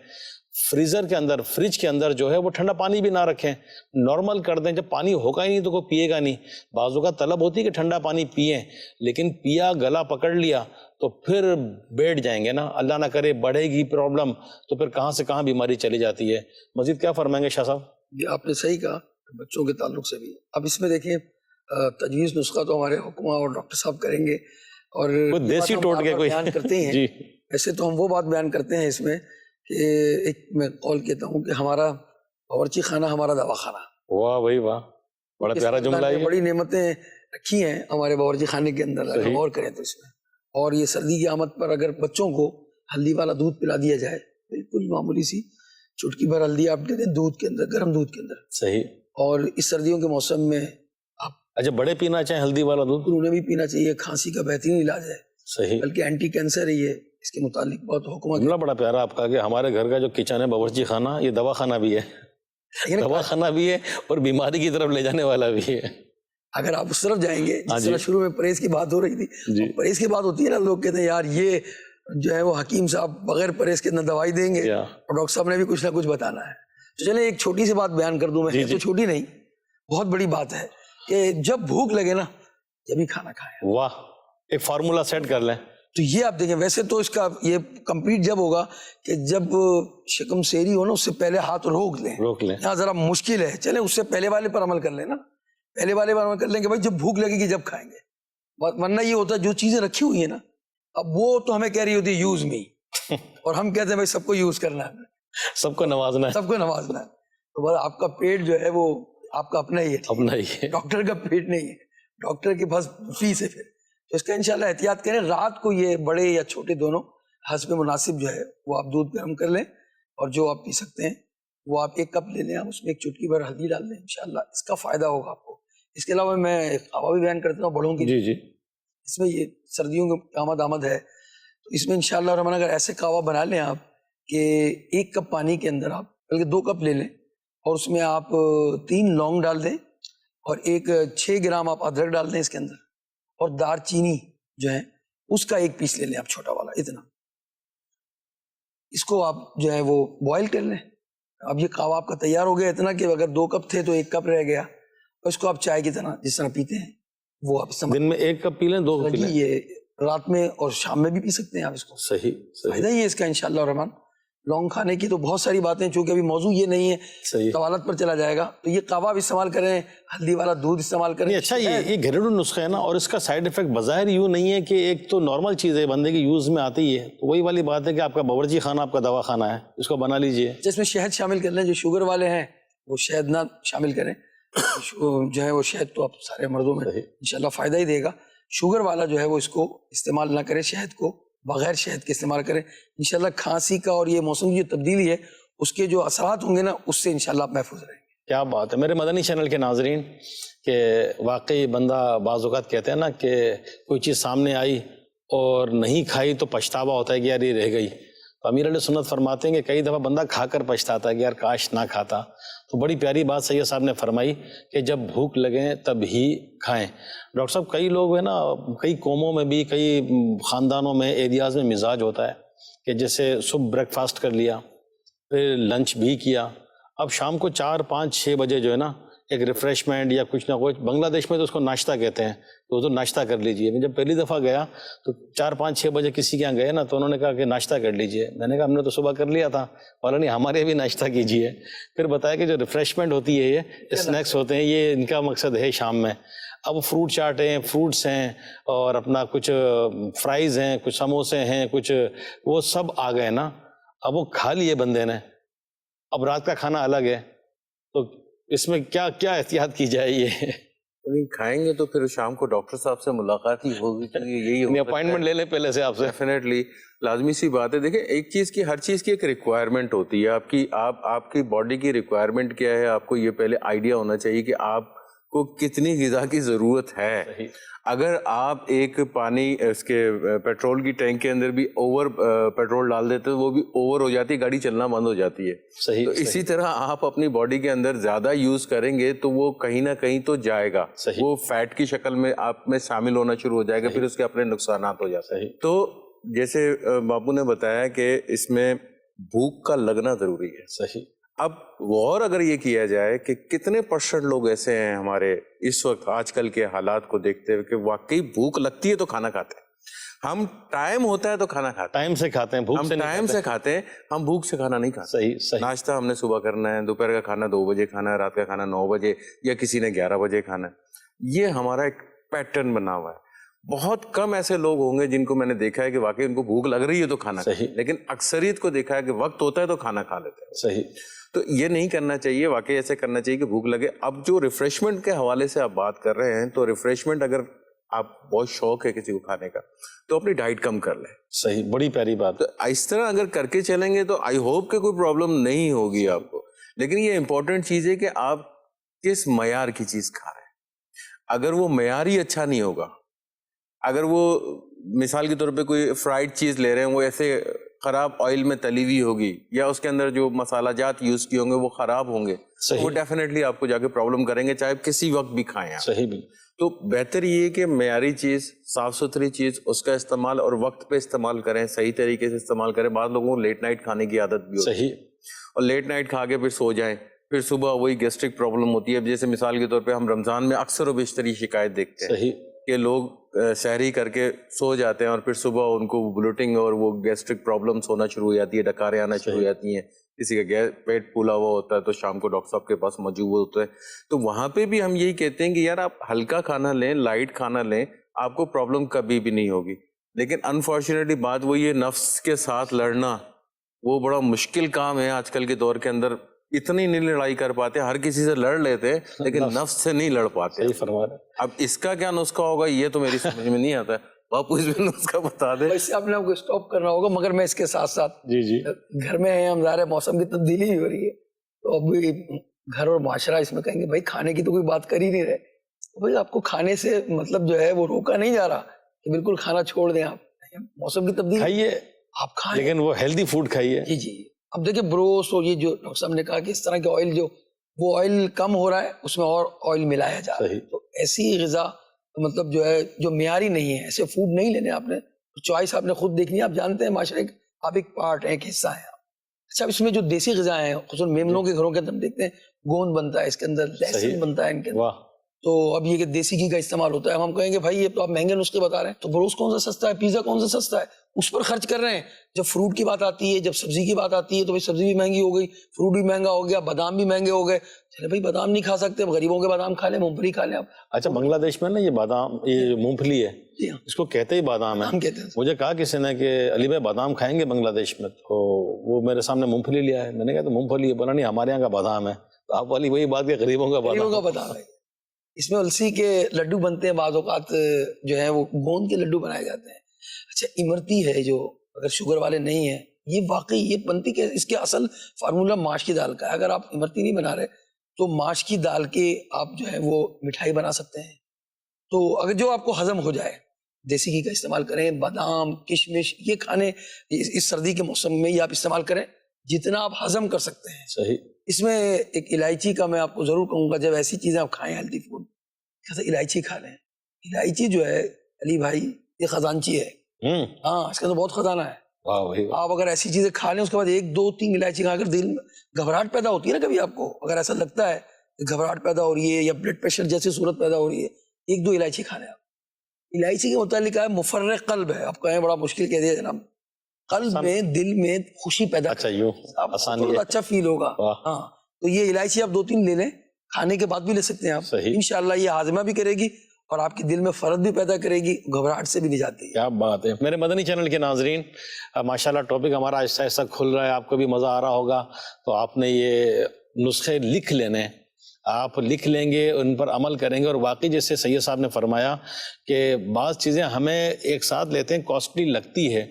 فریزر کے اندر، فریج کے اندر جو ہے وہ ٹھنڈا پانی بھی نہ رکھیں، نارمل کر دیں. جب پانی ہوگا ہی نہیں تو کوئی پیے گا نہیں. بعضوں کا طلب ہوتی ہے کہ ٹھنڈا پانی پئیں، لیکن پیا گلا پکڑ لیا تو پھر بیٹھ جائیں گے نا، اللہ نہ کرے بڑھے گی پرابلم تو پھر کہاں سے کہاں بیماری چلی جاتی ہے. مزید کیا فرمائیں گے شاہ صاحب؟ یہ آپ نے صحیح کہا بچوں کے تعلق سے بھی. اب اس میں دیکھیں تجویز نسخہ تو ہمارے حکمہ اور ڈاکٹر صاحب کریں گے، اور دیسی ٹوٹ کے کوئی بیان کرتے ہیں. جی، ایسے تو ہم وہ بات بیان کرتے ہیں اس میں کہ ایک میں قول کہتا ہوں کہ ہمارا باورچی خانہ ہمارا دواخانہ. واہ بھائی واہ، بڑا پیارا جملہ ہے. بڑی نعمتیں رکھی ہیں ہمارے باورچی خانے کے اندر، اگر غور کریں تو اس میں. اور یہ سردی کی آمد پر اگر بچوں کو ہلدی والا دودھ پلا دیا جائے، بالکل معمولی سی چٹکی بھر ہلدی آپ دے دیں دودھ کے اندر، گرم دودھ کے اندر. صحیح. اور اس سردیوں کے موسم میں آپ اچھا بڑے پینا چاہیں ہلدی والا دودھ؟ انہیں بھی پینا چاہیے، کھانسی کا بہترین علاج ہے. صحیح. بلکہ اینٹی کینسر ہے یہ، اس کے متعلق بہت حکم. جملہ بڑا پیارا آپ کا کہ ہمارے گھر کا جو کچن ہے باورچی خانہ، یہ دوا خانہ بھی ہے، دوا خانہ بھی ہے اور بیماری کی طرف لے جانے والا بھی ہے. اگر آپ اس طرف جائیں گے، جس طرح شروع میں پرہیز کی بات ہو رہی تھی، پرہیز کی بات ہوتی ہے نا، لوگ کہتے ہیں یار یہ جو ہے وہ حکیم صاحب بغیر پرہیز کے نہ دوائی دیں گے اور ڈاکٹر صاحب نے بھی کچھ نہ کچھ بتانا ہے. تو چلیں ایک چھوٹی سی بات بیان کر دوں میں، تو چھوٹی نہیں بہت بڑی بات ہے کہ جب بھوک لگے نا جب ہی کھانا کھائیں. واہ، ایک فارمولا سیٹ کر لیں. تو یہ آپ دیکھیں، ویسے تو اس کا یہ کمپلیٹ جب ہوگا کہ جب شکم سیری ہو نا، اس سے پہلے ہاتھ روک لیں. یہاں ذرا مشکل ہے، چلیں اس سے پہلے والے پر عمل کر لیں نا، پہلے والے پر عمل کر لیں کہ بھائی جب بھوک لگے گی جب کھائیں گے. ورنہ یہ ہوتا ہے جو چیزیں رکھی ہوئی ہیں نا، اب وہ تو ہمیں کہہ رہی ہوتی ہے یوز می، اور ہم کہتے ہیں بھائی سب کو یوز کرنا ہے، سب کو نوازنا ہے، سب کو نوازنا ہے. تو بس آپ کا پیٹ جو ہے وہ آپ کا اپنا ہی ہے، اپنا ہی ہے، ڈاکٹر کا پیٹ نہیں ہے. ڈاکٹر کے پاس فیس ہے. پھر تو اس کا انشاءاللہ احتیاط کریں. رات کو یہ بڑے یا چھوٹے دونوں حسب مناسب جو ہے وہ آپ دودھ گرم کر لیں، اور جو آپ پی سکتے ہیں وہ آپ 1 کپ لے لیں، آپ اس میں 1 چٹکی بھر ہلدی ڈال دیں، انشاءاللہ اس کا فائدہ ہوگا آپ کو۔ اس کے علاوہ میں ایک قہوہ بھی بیان کرتا ہوں بڑوں کی، جی جی اس میں یہ سردیوں کی آمد ہے، تو اس میں انشاءاللہ الرحمن اگر ایسے قہوہ بنا لیں آپ کہ 1 کپ پانی کے اندر آپ بلکہ 2 کپ لے لیں، اور اس میں آپ 3 لونگ ڈال دیں، اور 6 گرام آپ ادرک ڈال دیں اس کے اندر، اور دار چینی جو ہے اس کا 1 پیس لے لیں آپ چھوٹا والا، اتنا، اس کو آپ جو ہے وہ بوائل کر لیں۔ اب یہ قہوہ آپ کا تیار ہو گیا، اتنا کہ اگر 2 کپ تھے تو 1 کپ رہ گیا، اور اس کو آپ چائے کی طرح جس طرح پیتے ہیں وہ آپ استعمال، دن میں 1 کپ پی لیں، 2 کپ پی لیں، یہ رات میں اور شام میں بھی پی سکتے ہیں آپ اس کو، صحیح صحیح فائدہ ہی ہے اس کا انشاءاللہ الرحمن۔ لونگ کھانے کی تو بہت ساری باتیں، چونکہ ابھی موضوع یہ نہیں ہے، صحیح۔ طوالت پر چلا جائے گا، تو یہ قہوہ بھی استعمال کریں، ہلدی والا دودھ استعمال کریں۔ نہیں اچھا، یہ گھریلو نسخہ ہے نا، اور اس کا سائیڈ افیکٹ بظاہر یوں نہیں ہے کہ ایک تو نارمل چیز ہے بندے کی یوز میں آتی ہے، تو وہی والی بات ہے کہ آپ کا باورچی خانہ آپ کا دوا خانہ ہے، اس کو بنا لیجئے۔ جس میں شہد شامل کر لیں، جو شوگر والے ہیں وہ شہد نہ شامل کریں، جو ہے وہ شہد تو آپ سارے مردوں میں انشاءاللہ فائدہ ہی دے گا، شوگر والا جو ہے وہ اس کو استعمال نہ کرے، شہد کو بغیر شہد کے استعمال کریں، انشاءاللہ کھانسی کا اور یہ موسم کی جو تبدیلی ہے اس کے جو اثرات ہوں گے نا، اس سے انشاءاللہ آپ محفوظ رہیں گے۔ کیا بات ہے میرے مدنی چینل کے ناظرین، کہ واقعی بندہ بعض اوقات کہتے ہیں نا کہ کوئی چیز سامنے آئی اور نہیں کھائی تو پچھتاوا ہوتا ہے کہ یار یہ رہ گئی، تو امیر علیہ سنت فرماتے ہیں کہ کئی دفعہ بندہ کھا کر پچھتاتا ہے کہ یار کاش نہ کھاتا۔ تو بڑی پیاری بات سید صاحب نے فرمائی کہ جب بھوک لگے تب ہی کھائیں۔ ڈاکٹر صاحب کئی لوگ ہیں نا، کئی قوموں میں بھی، کئی خاندانوں میں، ایریاز میں مزاج ہوتا ہے کہ جیسے صبح بریک فاسٹ کر لیا، پھر لنچ بھی کیا، اب شام کو 4 5 6 بجے جو ہے نا ایک ریفریشمنٹ یا کچھ نہ کچھ، بنگلہ دیش میں تو اس کو ناشتہ کہتے ہیں، تو ناشتہ کر لیجئے۔ میں جب پہلی دفعہ گیا تو 4 5 6 بجے کسی کے یہاں گئے نا، تو انہوں نے کہا کہ ناشتہ کر لیجئے۔ میں نے کہا ہم نے تو صبح کر لیا تھا، بولا نہیں ہمارے بھی ناشتہ کیجئے۔ پھر بتایا کہ جو ریفریشمنٹ ہوتی ہے، یہ اسنیکس ہوتے ہیں، یہ ان کا مقصد ہے شام میں۔ اب فروٹ چاٹ ہیں، فروٹس ہیں، اور اپنا کچھ فرائز ہیں، کچھ سموسے ہیں، کچھ وہ سب آ گئے نا، اب وہ کھا لیے بندے نے، اب رات کا کھانا الگ ہے، تو اس میں کیا کیا احتیاط کی جائے؟ یہ کھائیں گے تو پھر شام کو ڈاکٹر صاحب سے ملاقات ہی ہوگی، یہی اپوائنٹمنٹ لے لیں پہلے سے آپ سے۔ ڈیفینیٹلی لازمی سی بات ہے۔ دیکھیں ایک چیز کی، ہر چیز کی ایک ریکوائرمنٹ ہوتی ہے، آپ کی باڈی کی ریکوائرمنٹ کیا ہے، آپ کو یہ پہلے آئیڈیا ہونا چاہیے کہ آپ کو کتنی غذا کی ضرورت ہے۔ اگر آپ ایک پانی اس کے پیٹرول کی ٹینک کے اندر بھی اوور پیٹرول ڈال دیتے تو وہ بھی اوور ہو جاتی ہے، گاڑی چلنا بند ہو جاتی ہے۔ تو اسی طرح آپ اپنی باڈی کے اندر زیادہ یوز کریں گے تو وہ کہیں نہ کہیں تو جائے گا، وہ فیٹ کی شکل میں آپ میں شامل ہونا شروع ہو جائے گا، پھر اس کے اپنے نقصانات ہو جاتے ہیں۔ تو جیسے باپو نے بتایا کہ اس میں بھوک کا لگنا ضروری ہے۔ صحیح۔ اب غور اگر یہ کیا جائے کہ کتنے % لوگ ایسے ہیں ہمارے اس وقت آج کل کے حالات کو دیکھتے ہوئے کہ واقعی بھوک لگتی ہے تو کھانا کھاتے ہیں، ہم ٹائم ہوتا ہے تو کھانا کھاتے ہیں، ٹائم سے کھاتے ہیں، بھوک سے نہیں ٹائم سے کھاتے ہیں، ہم بھوک سے کھانا نہیں کھاتے۔ صحیح صحیح۔ ناشتہ ہم نے صبح کرنا ہے، دوپہر کا کھانا 2 بجے کھانا ہے، رات کا کھانا 9 بجے، یا کسی نے 11 بجے کھانا ہے۔ یہ ہمارا ایک پیٹرن بنا ہوا ہے۔ بہت کم ایسے لوگ ہوں گے جن کو میں نے دیکھا ہے کہ واقعی ان کو بھوک لگ رہی ہے تو کھانا کھاتے ہیں، لیکن اکثریت کو دیکھا ہے کہ وقت ہوتا ہے تو کھانا کھا لیتے ہیں۔ صحیح۔ تو یہ نہیں کرنا چاہیے، واقعی ایسے کرنا چاہیے کہ بھوک لگے۔ اب جو ریفریشمنٹ کے حوالے سے آپ بات کر رہے ہیں، تو ریفریشمنٹ اگر آپ بہت شوق ہے کسی کو کھانے کا تو اپنی ڈائٹ کم کر لیں۔ صحیح، بڑی پیاری بات۔ تو اس طرح اگر کر کے چلیں گے تو آئی ہوپ کہ کوئی پرابلم نہیں ہوگی آپ کو۔ لیکن یہ امپورٹنٹ چیز ہے کہ آپ کس معیار کی چیز کھا رہے ہیں۔ اگر وہ معیار ہی اچھا نہیں ہوگا، اگر وہ مثال کے طور پہ کوئی فرائیڈ چیز لے رہے ہیں، وہ ایسے خراب آئل میں تلی ہوئی ہوگی، یا اس کے اندر جو مسالہ جات یوز کیے ہوں گے وہ خراب ہوں گے، وہ ڈیفینیٹلی آپ کو جا کے پرابلم کریں گے، چاہے کسی وقت بھی کھائیں آپ۔ صحیح بھی۔ تو بہتر یہ ہے کہ معیاری چیز، صاف ستھری چیز، اس کا استعمال اور وقت پہ استعمال کریں، صحیح طریقے سے استعمال کریں۔ بعض لوگوں کو لیٹ نائٹ کھانے کی عادت بھی ہوتی ہے، صحیح، اور لیٹ نائٹ کھا کے پھر سو جائیں، پھر صبح وہی گیسٹرک پرابلم ہوتی ہے۔ جیسے مثال کے طور پہ ہم رمضان میں اکثر و بیشتر یہ شکایت دیکھتے ہیں صحیح کہ لوگ سحری کر کے سو جاتے ہیں اور پھر صبح ان کو بلوٹنگ اور وہ گیسٹرک پرابلمس ہونا شروع ہو جاتی ہے، ڈکاریں آنا شروع ہو جاتی ہیں، کسی کا پیٹ پھولا ہوا ہوتا ہے تو شام کو ڈاکٹر صاحب کے پاس موجود ہوتا ہے۔ تو وہاں پہ بھی ہم یہی کہتے ہیں کہ یار آپ ہلکا کھانا لیں، لائٹ کھانا لیں، آپ کو پرابلم کبھی بھی نہیں ہوگی۔ لیکن انفارچونیٹلی بات وہ یہ نفس کے ساتھ لڑنا وہ بڑا مشکل کام ہے آج کل کے دور کے اندر۔ اتنی نہیں لڑائی کر پاتے، ہر کسی سے لڑ لیتے لیکن نفس سے نہیں لڑ پاتے۔ صحیح فرما رہے ہیں۔ اب اس کا کیا نسخہ ہوگا یہ تو میری سمجھ میں نہیں آتا ہے، باپو اس میں نسخہ بتا دیں. ویسے آپ نے آپ کو اسٹاپ کرنا ہوگا، مگر میں اس کے ساتھ ساتھ جی جی گھر میں ہیں ہم، ظاہر ہے موسم کی تبدیلی بھی ہو رہی ہے، تو اب گھر اور معاشرہ اس میں کہیں گے بھائی کھانے کی تو کوئی بات کر ہی نہیں رہے، تو بھائی آپ کو کھانے سے مطلب جو ہے وہ روکا نہیں جا رہا کہ بالکل کھانا چھوڑ دیں آپ، موسم کی تبدیلی کھائیے آپ کھائیں. لیکن وہ ہیلدی فوڈ کھائیے. جی جی اب دیکھیں بروس اور یہ جو ڈاکٹر صاحب نے کہا کہ اس طرح کے آئل جو وہ آئل کم ہو رہا ہے اس میں اور آئل ملایا جا رہا ہے، صحیح. تو ایسی غذا مطلب جو ہے جو معیاری نہیں ہے، ایسے فوڈ نہیں لینے آپ نے، چوائس آپ نے خود دیکھنی ہے. آپ جانتے ہیں معاشرے کا آپ ایک پارٹ ہے، ایک حصہ ہے. اچھا اس میں جو دیسی غذا ہیں خصوصاً میمنوں کے گھروں کے اندر ہم دیکھتے ہیں گوند بنتا ہے، اس کے اندر لہسن بنتا ہے ان کے اندر، واہ تو اب یہ کہ دیسی گھی کا استعمال ہوتا ہے. اب ہم کہیں گے بھائی یہ تو آپ مہنگے نسخے بتا رہے ہیں، تو بروس کون سا سستا ہے، پیزا کون سا سستا ہے، اس پر خرچ کر رہے ہیں. جب فروٹ کی بات آتی ہے، جب سبزی کی بات آتی ہے تو بھائی سبزی بھی مہنگی ہو گئی، فروٹ بھی مہنگا ہو گیا، بادام بھی مہنگے ہو گئے. چلے بھائی بادام نہیں کھا سکتے، غریبوں کے بادام کھا لیں، مونگ پھلی کھا لیں آپ. اچھا بنگلہ دیش میں نا یہ بادام، یہ مونگ پھلی ہے، جی ہاں اس کو کہتے ہی بادام ہے. ہم کہتے ہیں مجھے کہا کسی نے کہ علی بھائی بادام کھائیں گے بنگلہ دیش میں، تو وہ میرے سامنے مونگ پھلی لیا ہے. میں نے کہا تو مونگ پھلی ہے، بولا نہیں ہمارے یہاں کا بادام ہے. تو آپ والی وہی بات کہ غریبوں کا غریبوں کا بادام. بادام ہے. اس میں السی کے لڈو بنتے ہیں، بعض اوقات جو ہے وہ گوند کے لڈو بنائے جاتے ہیں. اچھا امرتی ہے جو اگر شوگر والے نہیں ہیں، یہ واقعی یہ بنتی کہ اس کے اصل فارمولہ ماش کی دال کا ہے. اگر آپ امرتی نہیں بنا رہے تو ماش کی دال کے آپ جو ہے وہ مٹھائی بنا سکتے ہیں. تو اگر جو آپ کو ہضم ہو جائے، دیسی گھی کا استعمال کریں، بادام کشمش یہ کھانے اس سردی کے موسم میں یہ آپ استعمال کریں جتنا آپ ہضم کر سکتے ہیں. صحیح. اس میں ایک الائچی کا میں آپ کو ضرور کہوں گا، جب ایسی چیزیں آپ کھائیں ہیلدی فوڈ، الائچی کھا لیں. الائچی جو ہے علی بھائی یہ خزانچی ہے. ہاں اس کا تو بہت خزانہ ہے. واہ وہی آپ اگر ایسی چیزیں کھا لیں اس کے بعد 1 2 3 الائچی کھا کر دل میں گھبراہٹ پیدا ہوتی ہے نا، کبھی آپ کو اگر ایسا لگتا ہے کہ گھبراہٹ پیدا ہو رہی ہے یا بلڈ پریشر جیسی صورت پیدا ہو رہی ہے، 1 2 الائچی کھا لیں آپ. الائچی کے متعلق ہے مفرق قلب ہے. آپ کہیں بڑا مشکل کہہ دیا جناب، قلب میں دل میں خوشی پیدا اچھا یوں آپ آسان کو ہے. اچھا فیل ہوگا. ہاں تو یہ الائچی آپ 2 3 لے لیں، کھانے کے بعد بھی لے سکتے ہیں آپ. صحیح. انشاءاللہ یہ ہاضمہ بھی کرے گی اور آپ کے دل میں فرد بھی پیدا کرے گی، گھبراہٹ سے بھی نجات دے گی. کیا بات ہے. میرے مدنی چینل کے ناظرین، ماشاءاللہ ٹاپک ہمارا آہستہ آہستہ کھل رہا ہے، آپ کو بھی مزہ آ رہا ہوگا. تو آپ نے یہ نسخے لکھ لینے، آپ لکھ لیں گے، ان پر عمل کریں گے. اور واقعی جیسے سید صاحب نے فرمایا کہ بعض چیزیں ہمیں ایک ساتھ لیتے ہیں کاسٹلی لگتی ہے،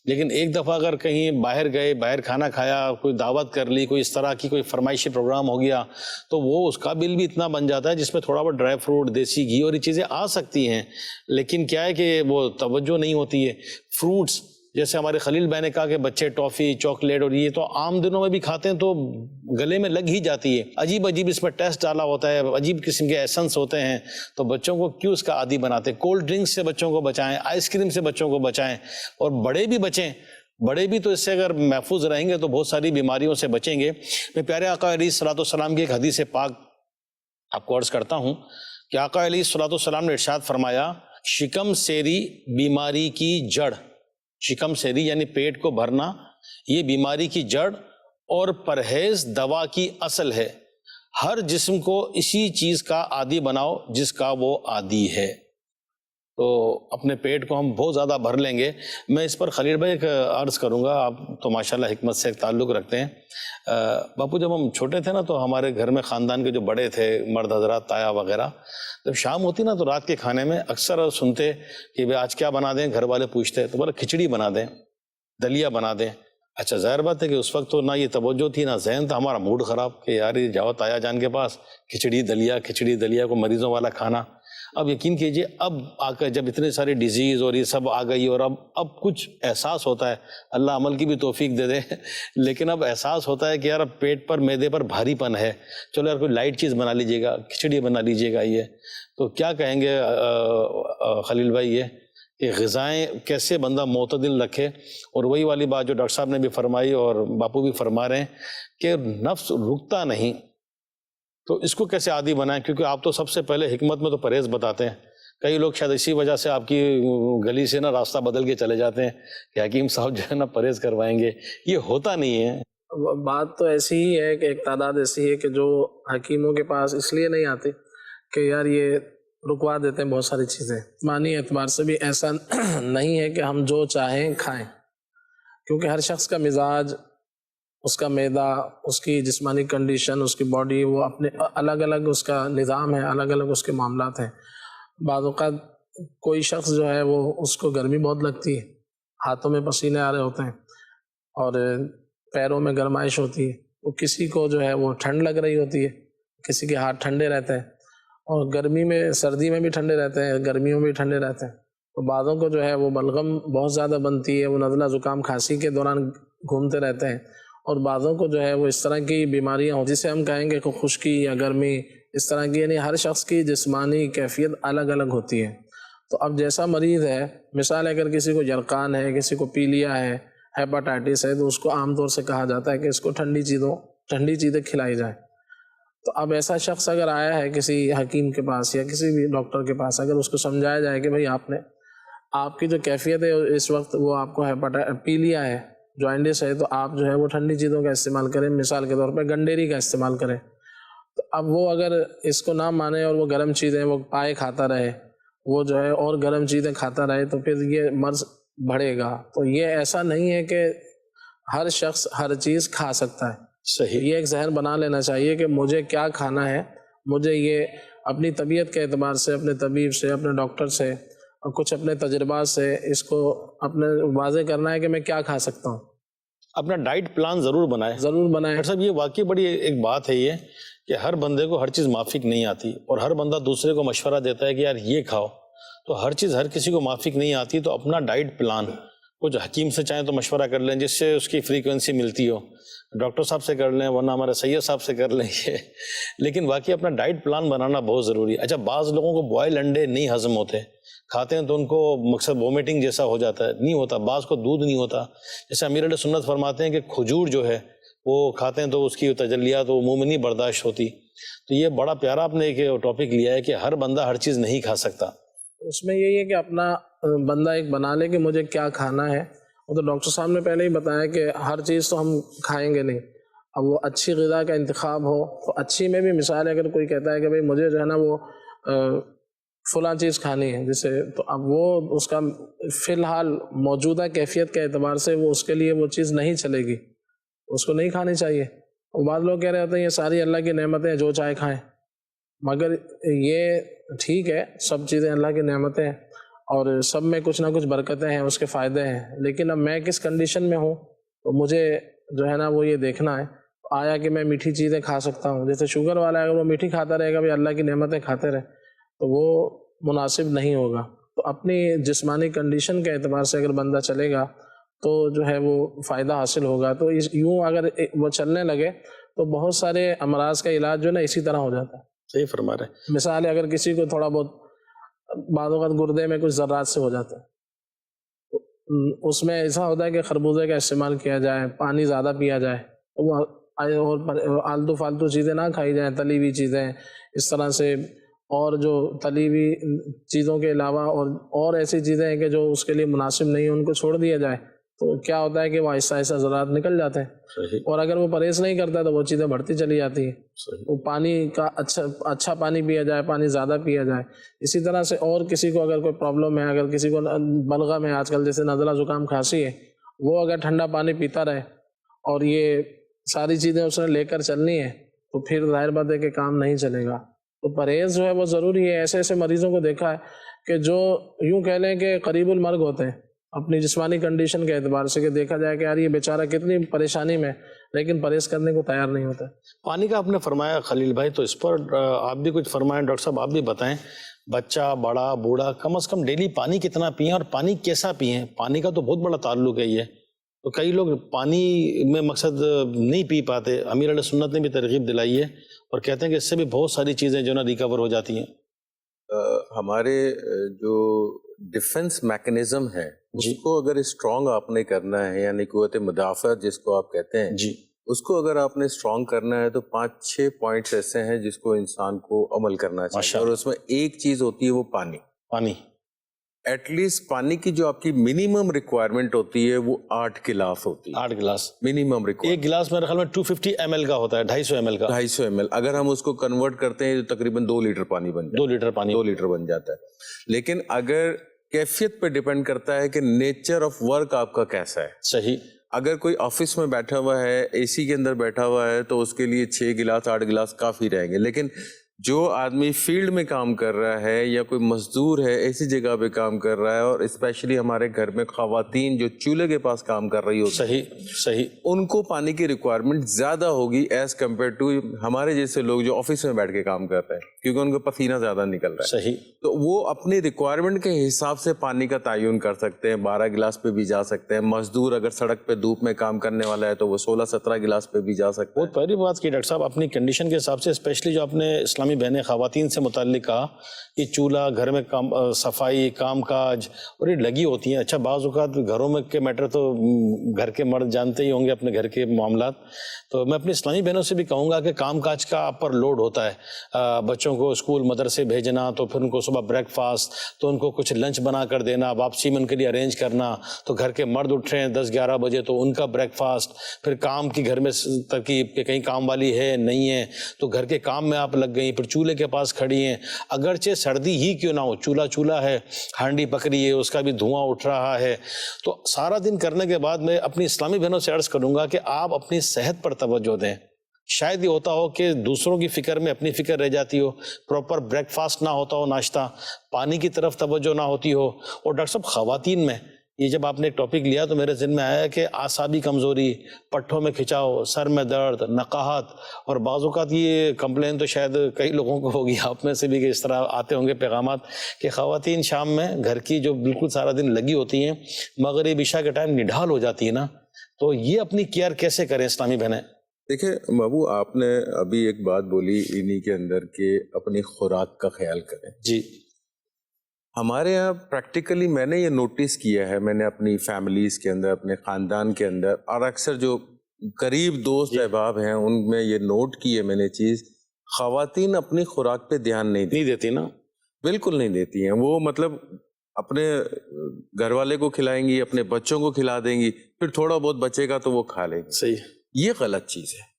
لیکن ایک دفعہ اگر کہیں باہر گئے، باہر کھانا کھایا، کوئی دعوت کر لی، کوئی اس طرح کی کوئی فرمائشی پروگرام ہو گیا، تو وہ اس کا بل بھی اتنا بن جاتا ہے جس میں تھوڑا بہت ڈرائی فروٹ، دیسی گھی اور یہ چیزیں آ سکتی ہیں، لیکن کیا ہے کہ وہ توجہ نہیں ہوتی ہے. فروٹس جیسے ہمارے خلیل بھائی نے کہا کہ بچے ٹافی، چاکلیٹ اور یہ تو عام دنوں میں بھی کھاتے ہیں تو گلے میں لگ ہی جاتی ہے. عجیب عجیب اس میں ٹیسٹ ڈالا ہوتا ہے، عجیب قسم کے ایسنس ہوتے ہیں، تو بچوں کو کیوں اس کا عادی بناتے ہیں. کولڈ ڈرنکس سے بچوں کو بچائیں، آئس کریم سے بچوں کو بچائیں، اور بڑے بھی بچیں. بڑے بھی تو اس سے اگر محفوظ رہیں گے تو بہت ساری بیماریوں سے بچیں گے. میں پیارے آقا علیہ الصلوۃ والسلام کی ایک حدیث پاک آپ کو عرض کرتا ہوں کہ آقا علیہ الصلوۃ والسلام نے ارشاد فرمایا، شکم سیری بیماری کی جڑ. شکم سیری یعنی پیٹ کو بھرنا، یہ بیماری کی جڑ، اور پرہیز دوا کی اصل ہے. ہر جسم کو اسی چیز کا عادی بناؤ جس کا وہ عادی ہے. تو اپنے پیٹ کو ہم بہت زیادہ بھر لیں گے. میں اس پر خلیل بھائی ایک عرض کروں گا، آپ تو ماشاءاللہ حکمت سے ایک تعلق رکھتے ہیں. باپو جب ہم چھوٹے تھے نا تو ہمارے گھر میں خاندان کے جو بڑے تھے، مرد حضرات، تایا وغیرہ، جب شام ہوتی نا تو رات کے کھانے میں اکثر سنتے کہ بھئی آج کیا بنا دیں. گھر والے پوچھتے تو بولا کھچڑی بنا دیں، دلیا بنا دیں. اچھا ظاہر بات ہے کہ اس وقت تو نہ یہ توجہ تھی نہ ذہن تھا، ہمارا موڈ خراب کہ یار یہ جاؤ تایا جان کے پاس، کھچڑی دلیا کو مریضوں والا کھانا. اب یقین کیجئے اب آ کر جب اتنے سارے ڈیزیز اور یہ سب آ گئی اور اب کچھ احساس ہوتا ہے، اللہ عمل کی بھی توفیق دے دے، لیکن اب احساس ہوتا ہے کہ یار اب پیٹ پر، معدے پر بھاری پن ہے. چلو یار کوئی لائٹ چیز بنا لیجیے گا، کھچڑی بنا لیجیے گا. یہ تو کیا کہیں گے خلیل بھائی یہ کہ غذائیں کیسے بندہ معتدل رکھے؟ اور وہی والی بات جو ڈاکٹر صاحب نے بھی فرمائی اور باپو بھی فرما رہے ہیں کہ نفس رکتا نہیں، تو اس کو کیسے عادی بنائیں؟ کیونکہ آپ تو سب سے پہلے حکمت میں تو پرہیز بتاتے ہیں. کئی لوگ شاید اسی وجہ سے آپ کی گلی سے نا راستہ بدل کے چلے جاتے ہیں کہ حکیم صاحب جو ہے نا پرہیز کروائیں گے. یہ ہوتا نہیں ہے. بات تو ایسی ہی ہے کہ ایک تعداد ایسی ہے کہ جو حکیموں کے پاس اس لیے نہیں آتے کہ یار یہ رکوا دیتے ہیں بہت ساری چیزیں. معنی اعتبار سے بھی ایسا نہیں ہے کہ ہم جو چاہیں کھائیں، کیونکہ ہر شخص کا مزاج، اس کا معدہ، اس کی جسمانی کنڈیشن، اس کی باڈی، وہ اپنے الگ الگ اس کا نظام ہے، الگ الگ اس کے معاملات ہیں. بعض اوقات کوئی شخص جو ہے وہ اس کو گرمی بہت لگتی ہے، ہاتھوں میں پسینے آ رہے ہوتے ہیں اور پیروں میں گرمائش ہوتی ہے، وہ کسی کو جو ہے وہ ٹھنڈ لگ رہی ہوتی ہے، کسی کے ہاتھ ٹھنڈے رہتے ہیں، اور گرمی میں سردی میں بھی ٹھنڈے رہتے ہیں، گرمیوں میں بھی ٹھنڈے رہتے ہیں، تو بعضوں کو جو ہے وہ بلغم بہت زیادہ بنتی ہے، وہ نزلہ زکام کھانسی کے دوران گھومتے رہتے ہیں، اور بعضوں کو جو ہے وہ اس طرح کی بیماریاں ہوں جسے ہم کہیں گے کہ خشکی یا گرمی اس طرح کی، یعنی ہر شخص کی جسمانی کیفیت الگ الگ ہوتی ہے۔ تو اب جیسا مریض ہے، مثال اگر کسی کو یرقان ہے، کسی کو پیلیا ہے، ہیپاٹائٹس ہے، تو اس کو عام طور سے کہا جاتا ہے کہ اس کو ٹھنڈی چیزیں کھلائی جائیں۔ تو اب ایسا شخص اگر آیا ہے کسی حکیم کے پاس یا کسی بھی ڈاکٹر کے پاس، اگر اس کو سمجھایا جائے کہ بھئی آپ کی جو کیفیت ہے اس وقت وہ آپ کو پیلیا ہے، جوائنٹس ہے، تو آپ جو ہے وہ ٹھنڈی چیزوں کا استعمال کریں، مثال کے طور پہ گنڈیری کا استعمال کریں، تو اب وہ اگر اس کو نہ مانے اور وہ گرم چیزیں وہ پائے کھاتا رہے، وہ جو ہے اور گرم چیزیں کھاتا رہے، تو پھر یہ مرض بڑھے گا۔ تو یہ ایسا نہیں ہے کہ ہر شخص ہر چیز کھا سکتا ہے، صحیح، یہ ایک ذہن بنا لینا چاہیے کہ مجھے کیا کھانا ہے، مجھے یہ اپنی طبیعت کے اعتبار سے، اپنے طبیب سے، اپنے ڈاکٹر سے اور کچھ اپنے تجربات سے اس کو اپنے واضح کرنا ہے کہ میں کیا کھا سکتا ہوں۔ اپنا ڈائٹ پلان ضرور بنائیں۔ بنائیں۔ ڈاکٹر صاحب یہ واقعی بڑی ایک بات ہے یہ کہ ہر بندے کو ہر چیز مافک نہیں آتی، اور ہر بندہ دوسرے کو مشورہ دیتا ہے کہ یار یہ کھاؤ، تو ہر چیز ہر کسی کو مافک نہیں آتی، تو اپنا ڈائٹ پلان کچھ حکیم سے چاہیں تو مشورہ کر لیں جس سے اس کی فریکوینسی ملتی ہو، ڈاکٹر صاحب سے کر لیں، ورنہ ہمارے سید صاحب سے کر لیں یہ، لیکن واقعی اپنا ڈائٹ پلان بنانا بہت ضروری ہے۔ اچھا، بعض لوگوں کو بوائل انڈے نہیں ہضم ہوتے، کھاتے ہیں تو ان کو مقصد وومیٹنگ جیسا ہو جاتا ہے، نہیں ہوتا، بعض کو دودھ نہیں ہوتا، جیسے امیر علیہ سنت فرماتے ہیں کہ کھجور جو ہے وہ کھاتے ہیں تو اس کی تجلیات وہ منہ میں نہیں برداشت ہوتی، تو یہ بڑا پیارا آپ نے ایک ٹاپک لیا ہے کہ ہر بندہ ہر چیز نہیں کھا سکتا۔ اس میں یہی ہے کہ اپنا بندہ ایک بنا لے کہ مجھے کیا کھانا ہے، وہ تو ڈاکٹر صاحب نے پہلے ہی بتایا کہ ہر چیز تو ہم کھائیں گے نہیں، اب وہ اچھی غذا کا انتخاب ہو، تو اچھی میں بھی مثال ہے، اگر کوئی کہتا ہے کہ بھئی مجھے جو ہے نا وہ فلاں چیز کھانی ہے جسے، تو اب وہ اس کا فی الحال موجودہ کیفیت کے اعتبار سے وہ اس کے لیے وہ چیز نہیں چلے گی، اس کو نہیں کھانی چاہیے۔ اور بعض لوگ کہہ رہے ہوتے ہیں یہ ساری اللہ کی نعمتیں جو چاہے کھائیں، مگر یہ ٹھیک ہے، سب چیزیں اللہ کی نعمتیں ہیں اور سب میں کچھ نہ کچھ برکتیں ہیں، اس کے فائدے ہیں، لیکن اب میں کس کنڈیشن میں ہوں تو مجھے جو ہے نا وہ یہ دیکھنا ہے، آیا کہ میں میٹھی چیزیں کھا سکتا ہوں، جیسے شوگر والا ہے اگر وہ میٹھی کھاتا رہے گا بھی اللہ کی نعمتیں کھاتے رہے تو وہ مناسب نہیں ہوگا۔ تو اپنی جسمانی کنڈیشن کے اعتبار سے اگر بندہ چلے گا تو جو ہے وہ فائدہ حاصل ہوگا۔ تو یوں اگر وہ چلنے لگے تو بہت سارے امراض کا علاج جو ہے نا اسی طرح ہو جاتا ہے۔ صحیح فرما رہے ہیں۔ مثال ہے، اگر کسی کو تھوڑا بہت بعض اوقات گردے میں کچھ ذرات سے ہو جاتا ہے، تو اس میں ایسا ہوتا ہے کہ خربوزے کا استعمال کیا جائے، پانی زیادہ پیا جائے، اور آلتو فالتو چیزیں نہ کھائی جائیں، تلی ہوئی چیزیں اس طرح سے، اور جو تلی ہوئی چیزوں کے علاوہ اور ایسی چیزیں ہیں کہ جو اس کے لیے مناسب نہیں ہیں ان کو چھوڑ دیا جائے، تو کیا ہوتا ہے کہ وہ آہستہ آہستہ ذرات نکل جاتے ہیں، صحیح، اور اگر وہ پرہیز نہیں کرتا تو وہ چیزیں بڑھتی چلی جاتی ہیں۔ صحیح، وہ پانی کا اچھا پانی پیا جائے، پانی زیادہ پیا جائے۔ اسی طرح سے اور کسی کو اگر کوئی پرابلم ہے، اگر کسی کو بلغم ہے، آج کل جیسے نزلہ زکام کھانسی ہے، وہ اگر ٹھنڈا پانی پیتا رہے اور یہ ساری چیزیں اس نے لے کر چلنی ہے تو پھر ظاہر بات ہے کہ کام نہیں چلے گا۔ تو پرہیز جو ہے وہ ضروری ہے۔ ایسے مریضوں کو دیکھا ہے کہ جو یوں کہہ لیں کہ قریب المرگ ہوتے ہیں اپنی جسمانی کنڈیشن کے اعتبار سے، کہ دیکھا جائے کہ یار یہ بیچارہ کتنی پریشانی میں، لیکن پرہیز کرنے کو تیار نہیں ہوتا۔ پانی کا آپ نے فرمایا خلیل بھائی، تو اس پر آپ بھی کچھ فرمائیں، ڈاکٹر صاحب آپ بھی بتائیں، بچہ بڑا بوڑھا کم از کم ڈیلی پانی کتنا پئیں اور پانی کیسا پئیں؟ پانی کا تو بہت بڑا تعلق ہے یہ، تو کئی لوگ پانی میں مقصد نہیں پی پاتے، امیر علیہ سنت نے بھی ترغیب دلائی ہے اور کہتے ہیں کہ اس سے بھی بہت ساری چیزیں جو نا ریکور ہو جاتی ہیں۔ ہمارے جو ڈیفنس میکنزم ہے اس کو اگر اسٹرانگ آپ نے کرنا ہے، یعنی قوت مدافعت جس کو آپ کہتے ہیں، جی، اس کو اگر آپ نے اسٹرانگ کرنا ہے تو 5-6 پوائنٹس ایسے ہیں جس کو انسان کو عمل کرنا چاہیے، اور اس میں ایک چیز ہوتی ہے وہ پانی۔ ایٹ لیسٹ پانی کی جو آپ کی منیمم ریکوائرمنٹ ہوتی ہے وہ 8 گلاس ہوتی ہے، 8 گلاس منیمم ریکوائرمنٹ۔ ایک گلاس میرے خیال میں 250 ml کا ہوتا ہے، 250 ml کا، 250 ml اگر ہم اس کو کنورٹ کرتے ہیں تو تقریباً 2 لیٹر پانی بن جاتا ہے، 2 لیٹر پانی، 2 لیٹر بن جاتا ہے۔ لیکن اگر کیفیت پہ ڈیپینڈ کرتا ہے کہ نیچر آف ورک آپ کا کیسا ہے۔ صحیح، اگر کوئی آفس میں بیٹھا ہوا ہے، اے سی کے اندر بیٹھا ہوا ہے، تو اس کے لیے 6 گلاس 8 گلاس کافی رہیں گے، لیکن جو آدمی فیلڈ میں کام کر رہا ہے یا کوئی مزدور ہے ایسی جگہ پہ کام کر رہا ہے, اور اسپیشلی ہمارے گھر میں خواتین جو چولہے کے پاس کام کر رہی ہوتی ہیں, صحیح, ان کو پانی کی ریکوائرمنٹ زیادہ ہوگی ایز کمپیئر ٹو ہمارے جیسے لوگ جو آفس میں بیٹھ کے کام کر رہے ہیں, کیونکہ ان کو پسینہ زیادہ نکل رہا ہے. صحیح, تو وہ اپنی ریکوائرمنٹ کے حساب سے پانی کا تعین کر سکتے ہیں, 12 گلاس پہ بھی جا سکتے ہیں. مزدور اگر سڑک پہ دھوپ میں کام کرنے والا ہے تو وہ 16-17 گلاس پہ بھی جا سکتے ہیں. بہت پہلی بات کی ڈاکٹر صاحب, اپنی کنڈیشن کے حساب سے اسپیشلی جو آپ نے اسلامی بہنیں خواتین سے متعلق کہا کہ چولہا, گھر میں صفائی, کام کاج اور یہ لگی ہوتی ہیں. اچھا بعض اوقات گھروں میں کے میٹر تو گھر کے مرد جانتے ہی ہوں گے اپنے گھر کے معاملات, تو میں اپنی اسلامی بہنوں سے بھی کہوں گا کہ کام کاج کا آپ پر لوڈ ہوتا ہے, بچوں کو اسکول مدرسے بھیجنا, تو پھر ان کو صبح بریک فاسٹ, تو ان کو کچھ لنچ بنا کر دینا, واپسی میں ان کے لیے ارینج کرنا, تو گھر کے مرد اٹھ رہے ہیں 10-11 بجے تو ان کا بریک فاسٹ, پھر کام کی گھر میں ترکیب کہ کہیں کام والی ہے نہیں ہے تو گھر کے کام میں آپ لگ گئی, پھر چولہے کے پاس کھڑی ہیں, اگرچہ سردی ہی کیوں نہ ہو, چولہا ہے, ہانڈی پکڑی ہے, اس کا بھی دھواں اٹھ رہا ہے, تو سارا دن کرنے کے بعد میں اپنی اسلامی بہنوں سے عرض کروں گا کہ آپ اپنی صحت پر توجہ دیں. شاید یہ ہوتا ہو کہ دوسروں کی فکر میں اپنی فکر رہ جاتی ہو, پراپر بریک فاسٹ نہ ہوتا ہو, ناشتہ پانی کی طرف توجہ نہ ہوتی ہو. اور ڈاکٹر صاحب خواتین میں یہ جب آپ نے ایک ٹاپک لیا تو میرے ذہن میں آیا کہ اعصابی کمزوری, پٹھوں میں کھچاؤ, سر میں درد, نقاہت, اور بعض اوقات یہ کمپلین تو شاید کئی لوگوں کو ہوگی, آپ میں سے بھی کہ اس طرح آتے ہوں گے پیغامات کہ خواتین شام میں گھر کی جو بالکل سارا دن لگی ہوتی ہیں, مغرب عشاء کے ٹائم نڈھال ہو جاتی ہے نا, تو یہ اپنی کیئر کیسے کریں اسلامی بہنیں؟ دیکھیں بابو, آپ نے ابھی ایک بات بولی انہی کے اندر کہ اپنی خوراک کا خیال کریں. جی, ہمارے یہاں پریکٹیکلی میں نے یہ نوٹس کیا ہے, میں نے اپنی فیملیز کے اندر, اپنے خاندان کے اندر, اور اکثر جو قریب دوست احباب ہیں ان میں یہ نوٹ کی ہے میں نے چیز, خواتین اپنی خوراک پہ دھیان نہیں دیتی نا, بالکل نہیں دیتی ہیں. وہ مطلب اپنے گھر والے کو کھلائیں گی, اپنے بچوں کو کھلا دیں گی, پھر تھوڑا بہت بچے گا تو وہ کھا لیں گی. صحیح, یہ غلط چیز ہے.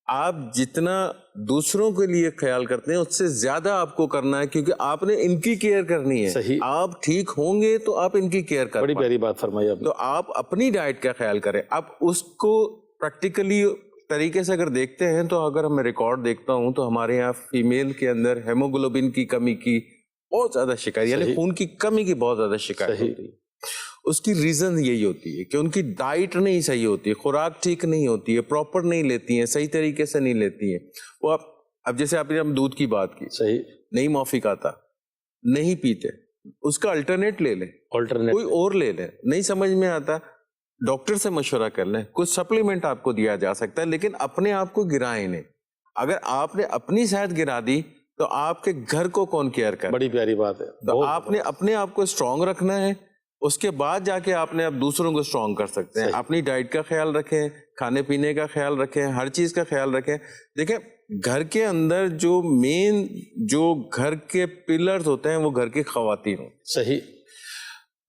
آپ جتنا دوسروں کے لیے خیال کرتے ہیں اس سے زیادہ آپ کو کرنا ہے, کیونکہ آپ نے ان کی کیئر کرنی ہے. صحیح, آپ ٹھیک ہوں گے تو آپ ان کی کیئر کر بڑی پائیں. پیاری بات فرمائی آپ نے. تو آپ اپنی ڈائٹ کا خیال کریں. اب اس کو پریکٹیکلی طریقے سے اگر دیکھتے ہیں تو اگر میں ریکارڈ دیکھتا ہوں تو ہمارے یہاں فیمیل کے اندر ہیموگلوبن کی کمی کی بہت زیادہ شکایت, یعنی خون کی کمی کی بہت زیادہ شکایت ہوتی ہے. اس کی ریزن یہی ہوتی ہے کہ ان کی ڈائٹ نہیں صحیح ہوتی ہے, خوراک ٹھیک نہیں ہوتی ہے, پراپر نہیں لیتی ہیں, صحیح طریقے سے نہیں لیتی ہیں. وہ اب جیسے آپ نے دودھ کی بات کی, صحیح, نہیں موافق آتا, نہیں پیتے, اس کا الٹرنیٹ لے لیں, کوئی اور لے لیں. نہیں سمجھ میں آتا ڈاکٹر سے مشورہ کر لیں, کچھ سپلیمنٹ آپ کو دیا جا سکتا ہے, لیکن اپنے آپ کو گرائیں نہیں. اگر آپ نے اپنی صحت گرا دی تو آپ کے گھر کو کون کیئر کرے؟ بڑی پیاری بات ہے. تو آپ نے اپنے آپ کو اسٹرانگ رکھنا ہے, اس کے بعد جا کے آپ نے اب دوسروں کو اسٹرانگ کر سکتے ہیں. اپنی ڈائٹ کا خیال رکھیں, کھانے پینے کا خیال رکھیں, ہر چیز کا خیال رکھیں. دیکھیں گھر کے اندر جو مین جو گھر کے پلرز ہوتے ہیں وہ گھر کی خواتین ہوتی ہیں. صحیح,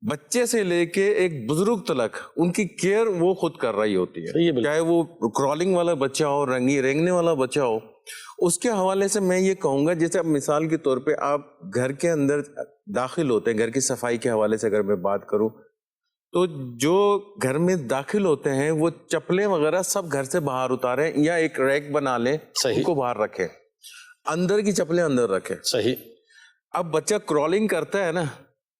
بچے سے لے کے ایک بزرگ تلک ان کی کیئر وہ خود کر رہی ہوتی ہے, چاہے وہ کرالنگ والا بچہ ہو, رینگنے والا بچہ ہو. اس کے حوالے سے میں یہ کہوں گا, جیسے اب مثال کے طور پہ آپ گھر کے اندر داخل ہوتے ہیں, گھر کی صفائی کے حوالے سے اگر میں بات کروں تو جو گھر میں داخل ہوتے ہیں وہ چپلیں وغیرہ سب گھر سے باہر اتاریں یا ایک ریک بنا لیں, ان کو باہر رکھیں, اندر کی چپلیں اندر رکھیں. صحیح. اب بچہ کرالنگ کرتا ہے نا,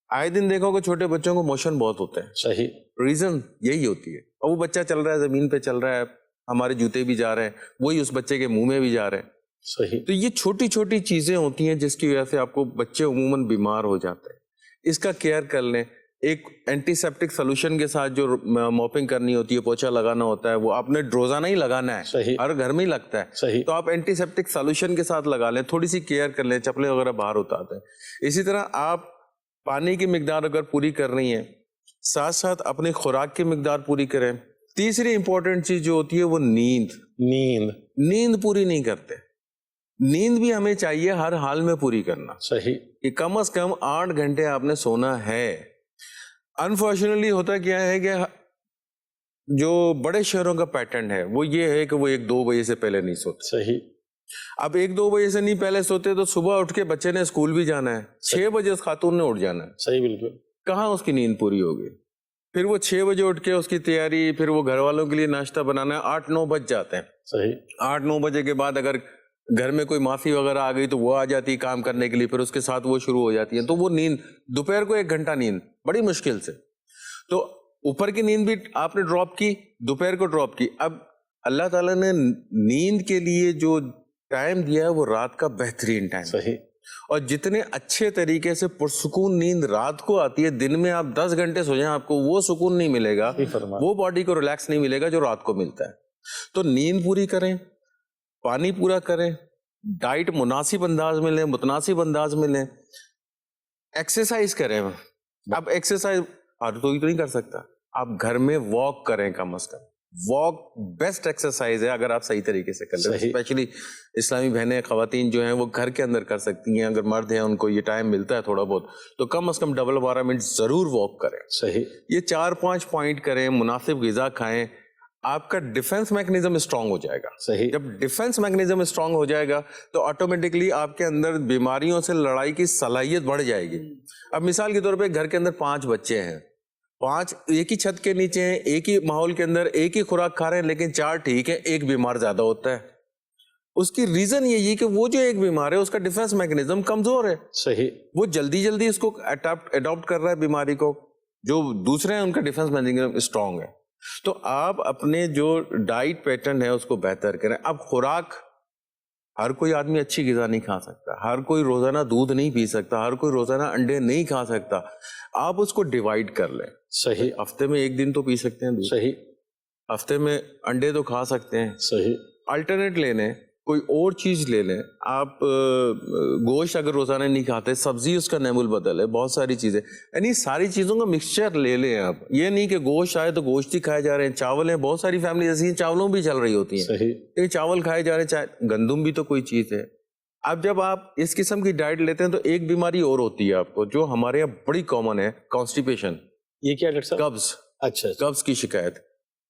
آئے دن دیکھو کہ چھوٹے بچوں کو موشن بہت ہوتے ہیں. صحیح, ریزن یہی ہوتی ہے. اور وہ بچہ چل رہا ہے, زمین پہ چل رہا ہے, ہمارے جوتے بھی جا رہے ہیں, وہی اس بچے کے منہ میں بھی جا رہے ہیں. صحیح. تو یہ چھوٹی چھوٹی چیزیں ہوتی ہیں جس کی وجہ سے آپ کو بچے عموماً بیمار ہو جاتے ہیں. اس کا کیئر کر لیں. ایک اینٹی سیپٹک سولوشن کے ساتھ جو موپنگ کرنی ہوتی ہے, پوچھا لگانا ہوتا ہے, وہ آپ نے روزانہ ہی لگانا ہے. صحیح. ہر گھر میں ہی لگتا ہے. صحیح. تو آپ اینٹی سیپٹک سولوشن کے ساتھ لگا لیں, تھوڑی سی کیئر کر لیں, چپلیں وغیرہ باہر اتارتے ہیں. اسی طرح آپ پانی کی مقدار اگر پوری کر رہی ہیں, ساتھ ساتھ اپنی خوراک کی مقدار پوری کریں. تیسری امپورٹنٹ چیز جو ہوتی ہے وہ نیند پوری نہیں کرتے. نیند بھی ہمیں چاہیے ہر حال میں پوری کرنا. صحیح. کہ کم از کم 8 گھنٹے آپ نے سونا ہے. انفارچونیٹلی ہوتا کیا ہے کہ جو بڑے شہروں کا پیٹرن ہے وہ یہ ہے کہ وہ 1-2 بجے سے پہلے نہیں سوتے. صحیح. اب 1-2 بجے سے نہیں پہلے سوتے تو صبح اٹھ کے بچے نے اسکول بھی جانا ہے, 6 بجے اس خاتون نے اٹھ جانا ہے. صحیح, بالکل. کہاں اس کی نیند پوری ہوگی؟ پھر وہ 6 بجے اٹھ کے اس کی تیاری, پھر وہ گھر والوں کے لیے ناشتہ بنانا ہے, 8-9 بج جاتے ہیں. صحیح. 8-9 بجے کے بعد اگر گھر میں کوئی معافی وغیرہ آ گئی تو وہ آ جاتی ہے کام کرنے کے لیے، پھر اس کے ساتھ وہ شروع ہو جاتی ہے، تو وہ نیند دوپہر کو 1 گھنٹہ نیند بڑی مشکل سے، تو اوپر کی نیند بھی آپ نے ڈراپ کی، دوپہر کو ڈراپ کی. اب اللہ تعالیٰ نے نیند کے لیے جو ٹائم دیا ہے وہ رات کا بہترین ٹائم. صحیح. اور جتنے اچھے طریقے سے پرسکون نیند رات کو آتی ہے، دن میں آپ 10 گھنٹے سو جائیں آپ کو وہ سکون نہیں ملے گا، وہ باڈی کو ریلیکس نہیں ملے گا جو رات کو ملتا ہے. تو نیند پوری کریں، پانی پورا کریں، ڈائٹ مناسب انداز میں لیں، متناسب انداز میں لیں، ایکسرسائز کریں. اب ایکسرسائز ہر کوئی تو نہیں کر سکتا، آپ گھر میں واک کریں کم از کم. واک بیسٹ ایکسرسائز ہے اگر آپ صحیح طریقے سے کریں. اسپیشلی اسلامی بہنیں خواتین جو ہیں وہ گھر کے اندر کر سکتی ہیں، اگر مرد ہیں ان کو یہ ٹائم ملتا ہے تھوڑا بہت تو کم از کم 12 منٹ ضرور واک کریں. صحیح. یہ 4-5 پوائنٹ کریں، مناسب غذا کھائیں، آپ کا ڈیفنس میکنزم اسٹرانگ ہو جائے گا. صحیح. جب ڈیفنس میکنزم اسٹرانگ ہو جائے گا تو آٹومیٹکلی آپ کے اندر بیماریوں سے لڑائی کی صلاحیت بڑھ جائے گی. اب مثال کے طور پہ گھر کے اندر 5 بچے ہیں، 5 ایک ہی چھت کے نیچے ہیں، ایک ہی ماحول کے اندر ایک ہی خوراک کھا رہے ہیں، لیکن 4 ٹھیک ہیں، ایک بیمار زیادہ ہوتا ہے. اس کی ریزن یہی کہ وہ جو ایک بیمار ہے اس کا ڈیفنس میکنزم کمزور ہے. صحیح. وہ جلدی اس کو اڈاپٹ کر رہا ہے بیماری کو، جو دوسرے ہیں ان کا ڈیفنس میکنزم اسٹرانگ ہے. تو آپ اپنے جو ڈائٹ پیٹرن ہے اس کو بہتر کریں. اب خوراک، ہر کوئی آدمی اچھی غذا نہیں کھا سکتا، ہر کوئی روزانہ دودھ نہیں پی سکتا، ہر کوئی روزانہ انڈے نہیں کھا سکتا. آپ اس کو ڈیوائڈ کر لیں. صحیح. ہفتے میں 1 دن تو پی سکتے ہیں دودھ، صحیح. ہفتے میں انڈے تو کھا سکتے ہیں. صحیح. الٹرنیٹ لے لیں، کوئی اور چیز لے لیں. آپ گوشت اگر روزانہ نہیں کھاتے، سبزی اس کا نعم البدل ہے، بہت ساری چیزیں، یعنی ساری چیزوں کا مکسچر لے لیں. آپ یہ نہیں کہ گوشت آئے تو گوشت ہی کھائے جا رہے ہیں. چاول ہیں، بہت ساری فیملی ایسی ہیں چاولوں بھی چل رہی ہوتی ہیں. صحیح. لیکن چاول کھائے جا رہے ہیں، چاہے گندم بھی تو کوئی چیز ہے. اب جب آپ اس قسم کی ڈائٹ لیتے ہیں تو ایک بیماری اور ہوتی ہے آپ کو جو ہمارے یہاں بڑی کامن ہے، کانسٹیپیشن. یہ کیا ڈاکٹر صاحب؟ قبض. اچھا. قبض کی شکایت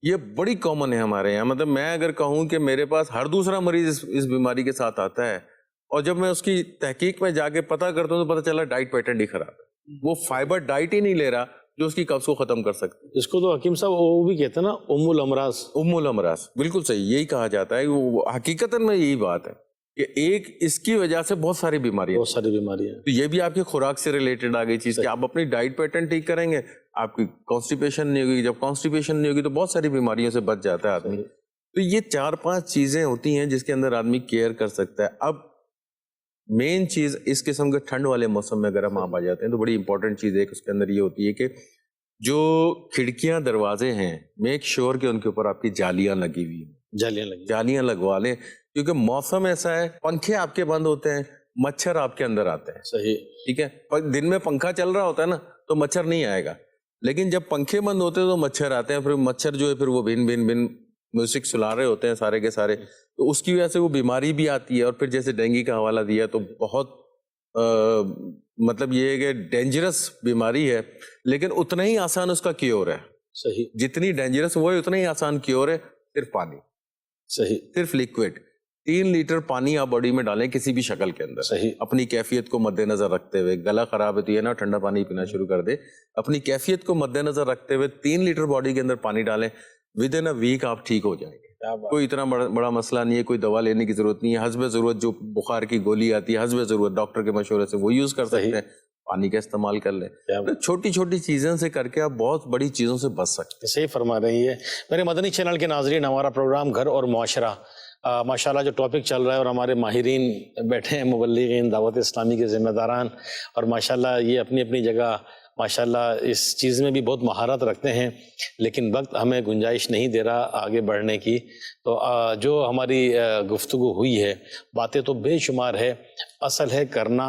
یہ بڑی کامن ہے ہمارے یہاں. مطلب میں اگر کہوں کہ میرے پاس ہر دوسرا مریض اس بیماری کے ساتھ آتا ہے، اور جب میں اس کی تحقیق میں جا کے پتہ کرتا ہوں تو پتہ چلا ڈائٹ پیٹرن ہی خراب ہے. وہ فائبر ڈائٹ ہی نہیں لے رہا جو اس کی قبض کو ختم کر سکتے. اس کو تو حکیم صاحب وہ بھی کہتے ہیں نا ام الامراض. ام الامراض، بالکل صحیح، یہی کہا جاتا ہے. وہ حقیقتاً میں یہی بات ہے کہ ایک اس کی وجہ سے بہت ساری بیماریاں تو یہ بھی آپ کی خوراک سے ریلیٹڈ آ گئی چیز کہ آپ اپنی ڈائٹ پیٹرن ٹھیک کریں گے، آپ کی کانسٹیپیشن نہیں ہوگی. جب کانسٹیپیشن نہیں ہوگی تو بہت ساری بیماریوں سے بچ جاتا ہے آدمی. تو یہ 4-5 چیزیں ہوتی ہیں جس کے اندر آدمی کیئر کر سکتا ہے. اب مین چیز اس قسم کے ٹھنڈ والے موسم میں اگر ہم آپ آ جاتے ہیں تو بڑی امپورٹنٹ چیز ایک اس کے اندر یہ ہوتی ہے کہ جو کھڑکیاں دروازے ہیں میک شیور کہ ان کے اوپر آپ کی جالیاں لگی ہوئی ہیں. جالیاں لگوا لیں، کیونکہ موسم ایسا ہے، پنکھے آپ کے بند ہوتے ہیں، مچھر آپ کے اندر آتے ہیں. صحیح. ٹھیک ہے، دن میں پنکھا چل رہا ہوتا ہے نا تو مچھر نہیں آئے گا، لیکن جب پنکھے بند ہوتے ہیں تو مچھر آتے ہیں. پھر مچھر جو ہے پھر وہ بن بن بن میوزک سلا رہے ہوتے ہیں سارے کے سارے، تو اس کی وجہ سے وہ بیماری بھی آتی ہے. اور پھر جیسے ڈینگی کا حوالہ دیا تو بہت مطلب یہ ہے کہ ڈینجرس بیماری ہے، لیکن اتنا ہی آسان اس کا کیور ہے. صحیح. جتنی ڈینجرس وہ ہے اتنا ہی آسان کیور ہے. صرف پانی. صحیح. صرف لیکوڈ 3 لیٹر پانی آپ باڈی میں ڈالیں کسی بھی شکل کے اندر. صحیح. اپنی کیفیت کو مد نظر رکھتے ہوئے، گلا خراب ہے تو یہ نا ٹھنڈا پانی پینا شروع کر دے. اپنی کیفیت کو مد نظر رکھتے ہوئے 3 لیٹر باڈی کے اندر پانی ڈالیں. ود ان اے ویک آپ ٹھیک ہو جائیں گے. کوئی اتنا بڑا مسئلہ نہیں ہے، کوئی دوا لینے کی ضرورت نہیں ہے. حسب ضرورت جو بخار کی گولی آتی ہے حسب ضرورت ڈاکٹر کے مشورے سے وہ یوز کر سکتے ہیں. پانی کا استعمال کر لیں. چھوٹی چھوٹی چیزوں سے کر کے آپ بہت بڑی چیزوں سے بچ سکتے ہیں. صحیح فرما رہی ہے. میرے مدنی چینل کے ناظرین، ہمارا پروگرام گھر اور معاشرہ ماشاءاللہ جو ٹاپک چل رہا ہے، اور ہمارے ماہرین بیٹھے ہیں، مبلغین، دعوت اسلامی کے ذمہ داران، اور ماشاءاللہ یہ اپنی اپنی جگہ ماشاءاللہ اس چیز میں بھی بہت مہارت رکھتے ہیں، لیکن وقت ہمیں گنجائش نہیں دے رہا آگے بڑھنے کی. تو جو ہماری گفتگو ہوئی ہے، باتیں تو بے شمار ہے. اصل ہے کرنا،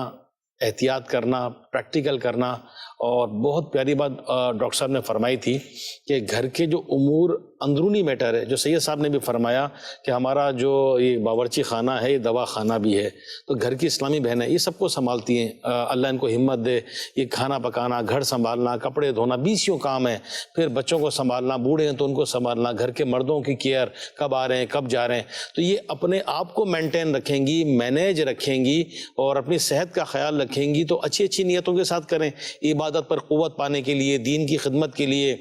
احتیاط کرنا، پریکٹیکل کرنا. اور بہت پیاری بات ڈاکٹر صاحب نے فرمائی تھی کہ گھر کے جو امور اندرونی میٹر ہے، جو سید صاحب نے بھی فرمایا کہ ہمارا جو یہ باورچی خانہ ہے یہ دوا خانہ بھی ہے. تو گھر کی اسلامی بہنیں یہ سب کو سنبھالتی ہیں. اللہ ان کو ہمت دے. یہ کھانا پکانا، گھر سنبھالنا، کپڑے دھونا 20 کام ہے. پھر بچوں کو سنبھالنا، بوڑھے ہیں تو ان کو سنبھالنا، گھر کے مردوں کی کیئر، کب آ رہے ہیں کب جا رہے ہیں. تو یہ اپنے آپ کو مینٹین رکھیں گی، مینیج رکھیں گی، اور اپنی صحت کا خیال رکھیں گی. تو اچھی اچھی نیتوں کے ساتھ کریں، عبادت پر قوت پانے کے لیے، دین کی خدمت کے لیے.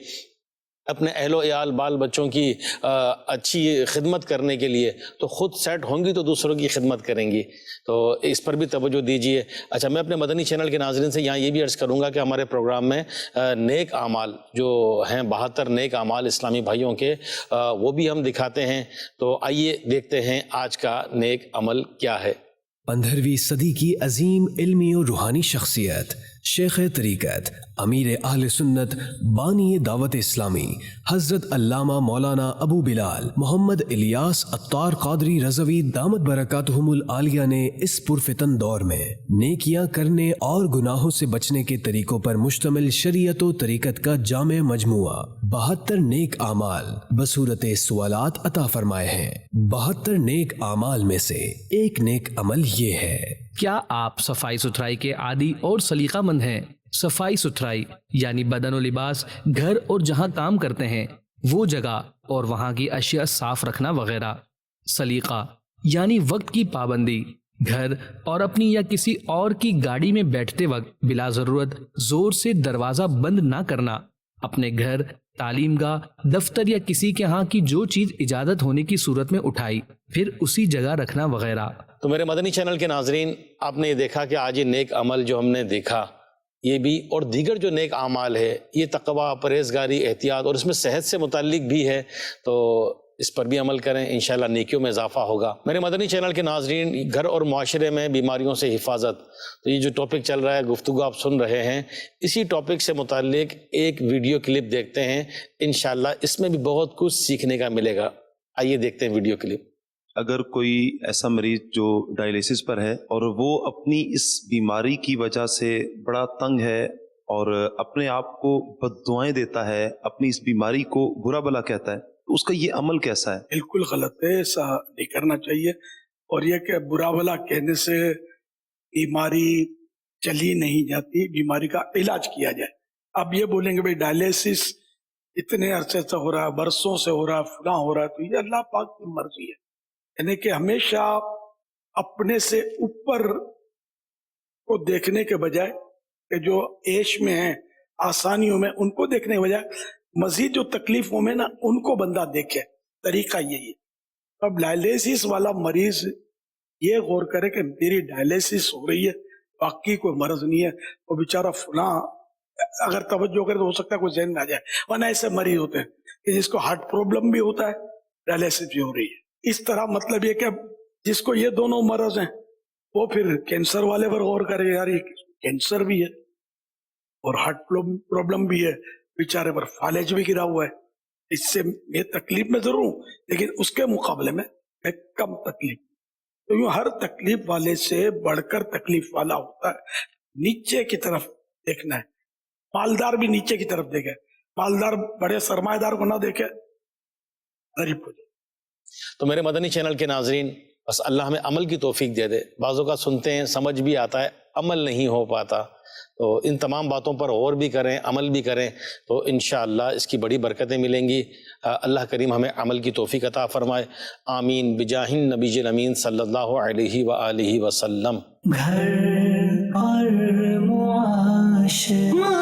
اپنے اہل و عیال بال بچوں کی اچھی خدمت کرنے کے لیے، تو خود سیٹ ہوں گی تو دوسروں کی خدمت کریں گی، تو اس پر بھی توجہ دیجیے۔ اچھا، میں اپنے مدنی چینل کے ناظرین سے یہاں یہ بھی عرض کروں گا کہ ہمارے پروگرام میں نیک اعمال جو ہیں 72 نیک اعمال اسلامی بھائیوں کے، وہ بھی ہم دکھاتے ہیں، تو آئیے دیکھتے ہیں آج کا نیک عمل کیا ہے۔ 15ویں صدی کی عظیم علمی اور روحانی شخصیت، شیخ طریقت، امیر اہل سنت، بانی دعوت اسلامی، حضرت علامہ مولانا ابو بلال محمد الیاس عطار قادری رضوی دامت برکاتہم العالیہ نے اس پرفتن دور میں نیکیاں کرنے اور گناہوں سے بچنے کے طریقوں پر مشتمل شریعت و طریقت کا جامع مجموعہ 72 نیک اعمال بصورت سوالات عطا فرمائے ہیں۔ 72 نیک اعمال میں سے ایک نیک عمل یہ ہے۔ کیا آپ صفائی ستھرائی کے عادی اور سلیقہ مند ہیں؟ صفائی ستھرائی یعنی بدن و لباس، گھر اور جہاں کام کرتے ہیں وہ جگہ اور وہاں کی اشیاء صاف رکھنا وغیرہ۔ سلیقہ یعنی وقت کی پابندی، گھر اور اپنی یا کسی اور کی گاڑی میں بیٹھتے وقت بلا ضرورت زور سے دروازہ بند نہ کرنا، اپنے گھر، تعلیم گاہ، دفتر یا کسی کے ہاں کی جو چیز اجازت ہونے کی صورت میں اٹھائی پھر اسی جگہ رکھنا وغیرہ۔ تو میرے مدنی چینل کے ناظرین، آپ نے یہ دیکھا کہ آج یہ نیک عمل جو ہم نے دیکھا، یہ بھی اور دیگر جو نیک اعمال ہے، یہ تقویٰ، پرہیزگاری، احتیاط اور اس میں صحت سے متعلق بھی ہے، تو اس پر بھی عمل کریں، انشاءاللہ نیکیوں میں اضافہ ہوگا۔ میرے مدنی چینل کے ناظرین، گھر اور معاشرے میں بیماریوں سے حفاظت، تو یہ جو ٹاپک چل رہا ہے، گفتگو آپ سن رہے ہیں، اسی ٹاپک سے متعلق ایک ویڈیو کلپ دیکھتے ہیں، انشاءاللہ اس میں بھی بہت کچھ سیکھنے کا ملے گا۔ آئیے دیکھتے ہیں ویڈیو کلپ۔ اگر کوئی ایسا مریض جو ڈائلیسس پر ہے اور وہ اپنی اس بیماری کی وجہ سے بڑا تنگ ہے اور اپنے آپ کو بد دعائیں دیتا ہے، اپنی اس بیماری کو برا بھلا کہتا ہے، تو اس کا یہ عمل کیسا ہے؟ بالکل غلط ہے، ایسا نہیں کرنا چاہیے۔ اور یہ کہ برا بھلا کہنے سے بیماری چلی نہیں جاتی، بیماری کا علاج کیا جائے۔ اب یہ بولیں گے بھائی ڈائلیسس اتنے عرصے سے ہو رہا ہے، برسوں سے ہو رہا ہے، فلاں ہو رہا ہے، تو یہ اللہ پاک کی مرضی ہے۔ یعنی کہ ہمیشہ اپنے سے اوپر کو دیکھنے کے بجائے کہ جو عیش میں ہیں، آسانیوں میں، ان کو دیکھنے کے بجائے مزید جو تکلیفوں میں نا ان کو بندہ دیکھے، طریقہ یہی ہے۔ اب ڈائلیسس والا مریض یہ غور کرے کہ میری ڈائلیسس ہو رہی ہے، باقی کوئی مرض نہیں ہے، وہ بیچارہ فلاں اگر توجہ کرے تو ہو سکتا ہے کوئی ذہن میں آ جائے، ورنہ ایسے مریض ہوتے ہیں کہ جس کو ہارٹ پرابلم بھی ہوتا ہے، ڈائلیسس بھی ہو رہی ہے۔ اس طرح مطلب یہ کہ جس کو یہ دونوں مرض ہیں وہ پھر کینسر والے پر غور کرے، یار یہ کینسر بھی ہے اور ہارٹ پرابلم بھی ہے، بیچارے پر فالج بھی گرا ہوا ہے۔ اس سے میں تکلیف میں ضرور ہوں، لیکن اس کے مقابلے میں ایک کم تکلیف۔ تو یوں ہر تکلیف والے سے بڑھ کر تکلیف والا ہوتا ہے۔ نیچے کی طرف دیکھنا ہے، مالدار بھی نیچے کی طرف دیکھے، مالدار بڑے سرمایہ دار کو نہ دیکھے، غریب کو۔ تو میرے مدنی چینل کے ناظرین، بس اللہ ہمیں عمل کی توفیق دے دے۔ بعضوں کا سنتے ہیں، سمجھ بھی آتا ہے، عمل نہیں ہو پاتا، تو ان تمام باتوں پر غور بھی کریں، عمل بھی کریں، تو انشاءاللہ اس کی بڑی برکتیں ملیں گی۔ اللہ کریم ہمیں عمل کی توفیق عطا فرمائے، آمین، بجاہ النبی الامین صلی اللہ علیہ وآلہ وسلم۔ گھر اور معاشرہ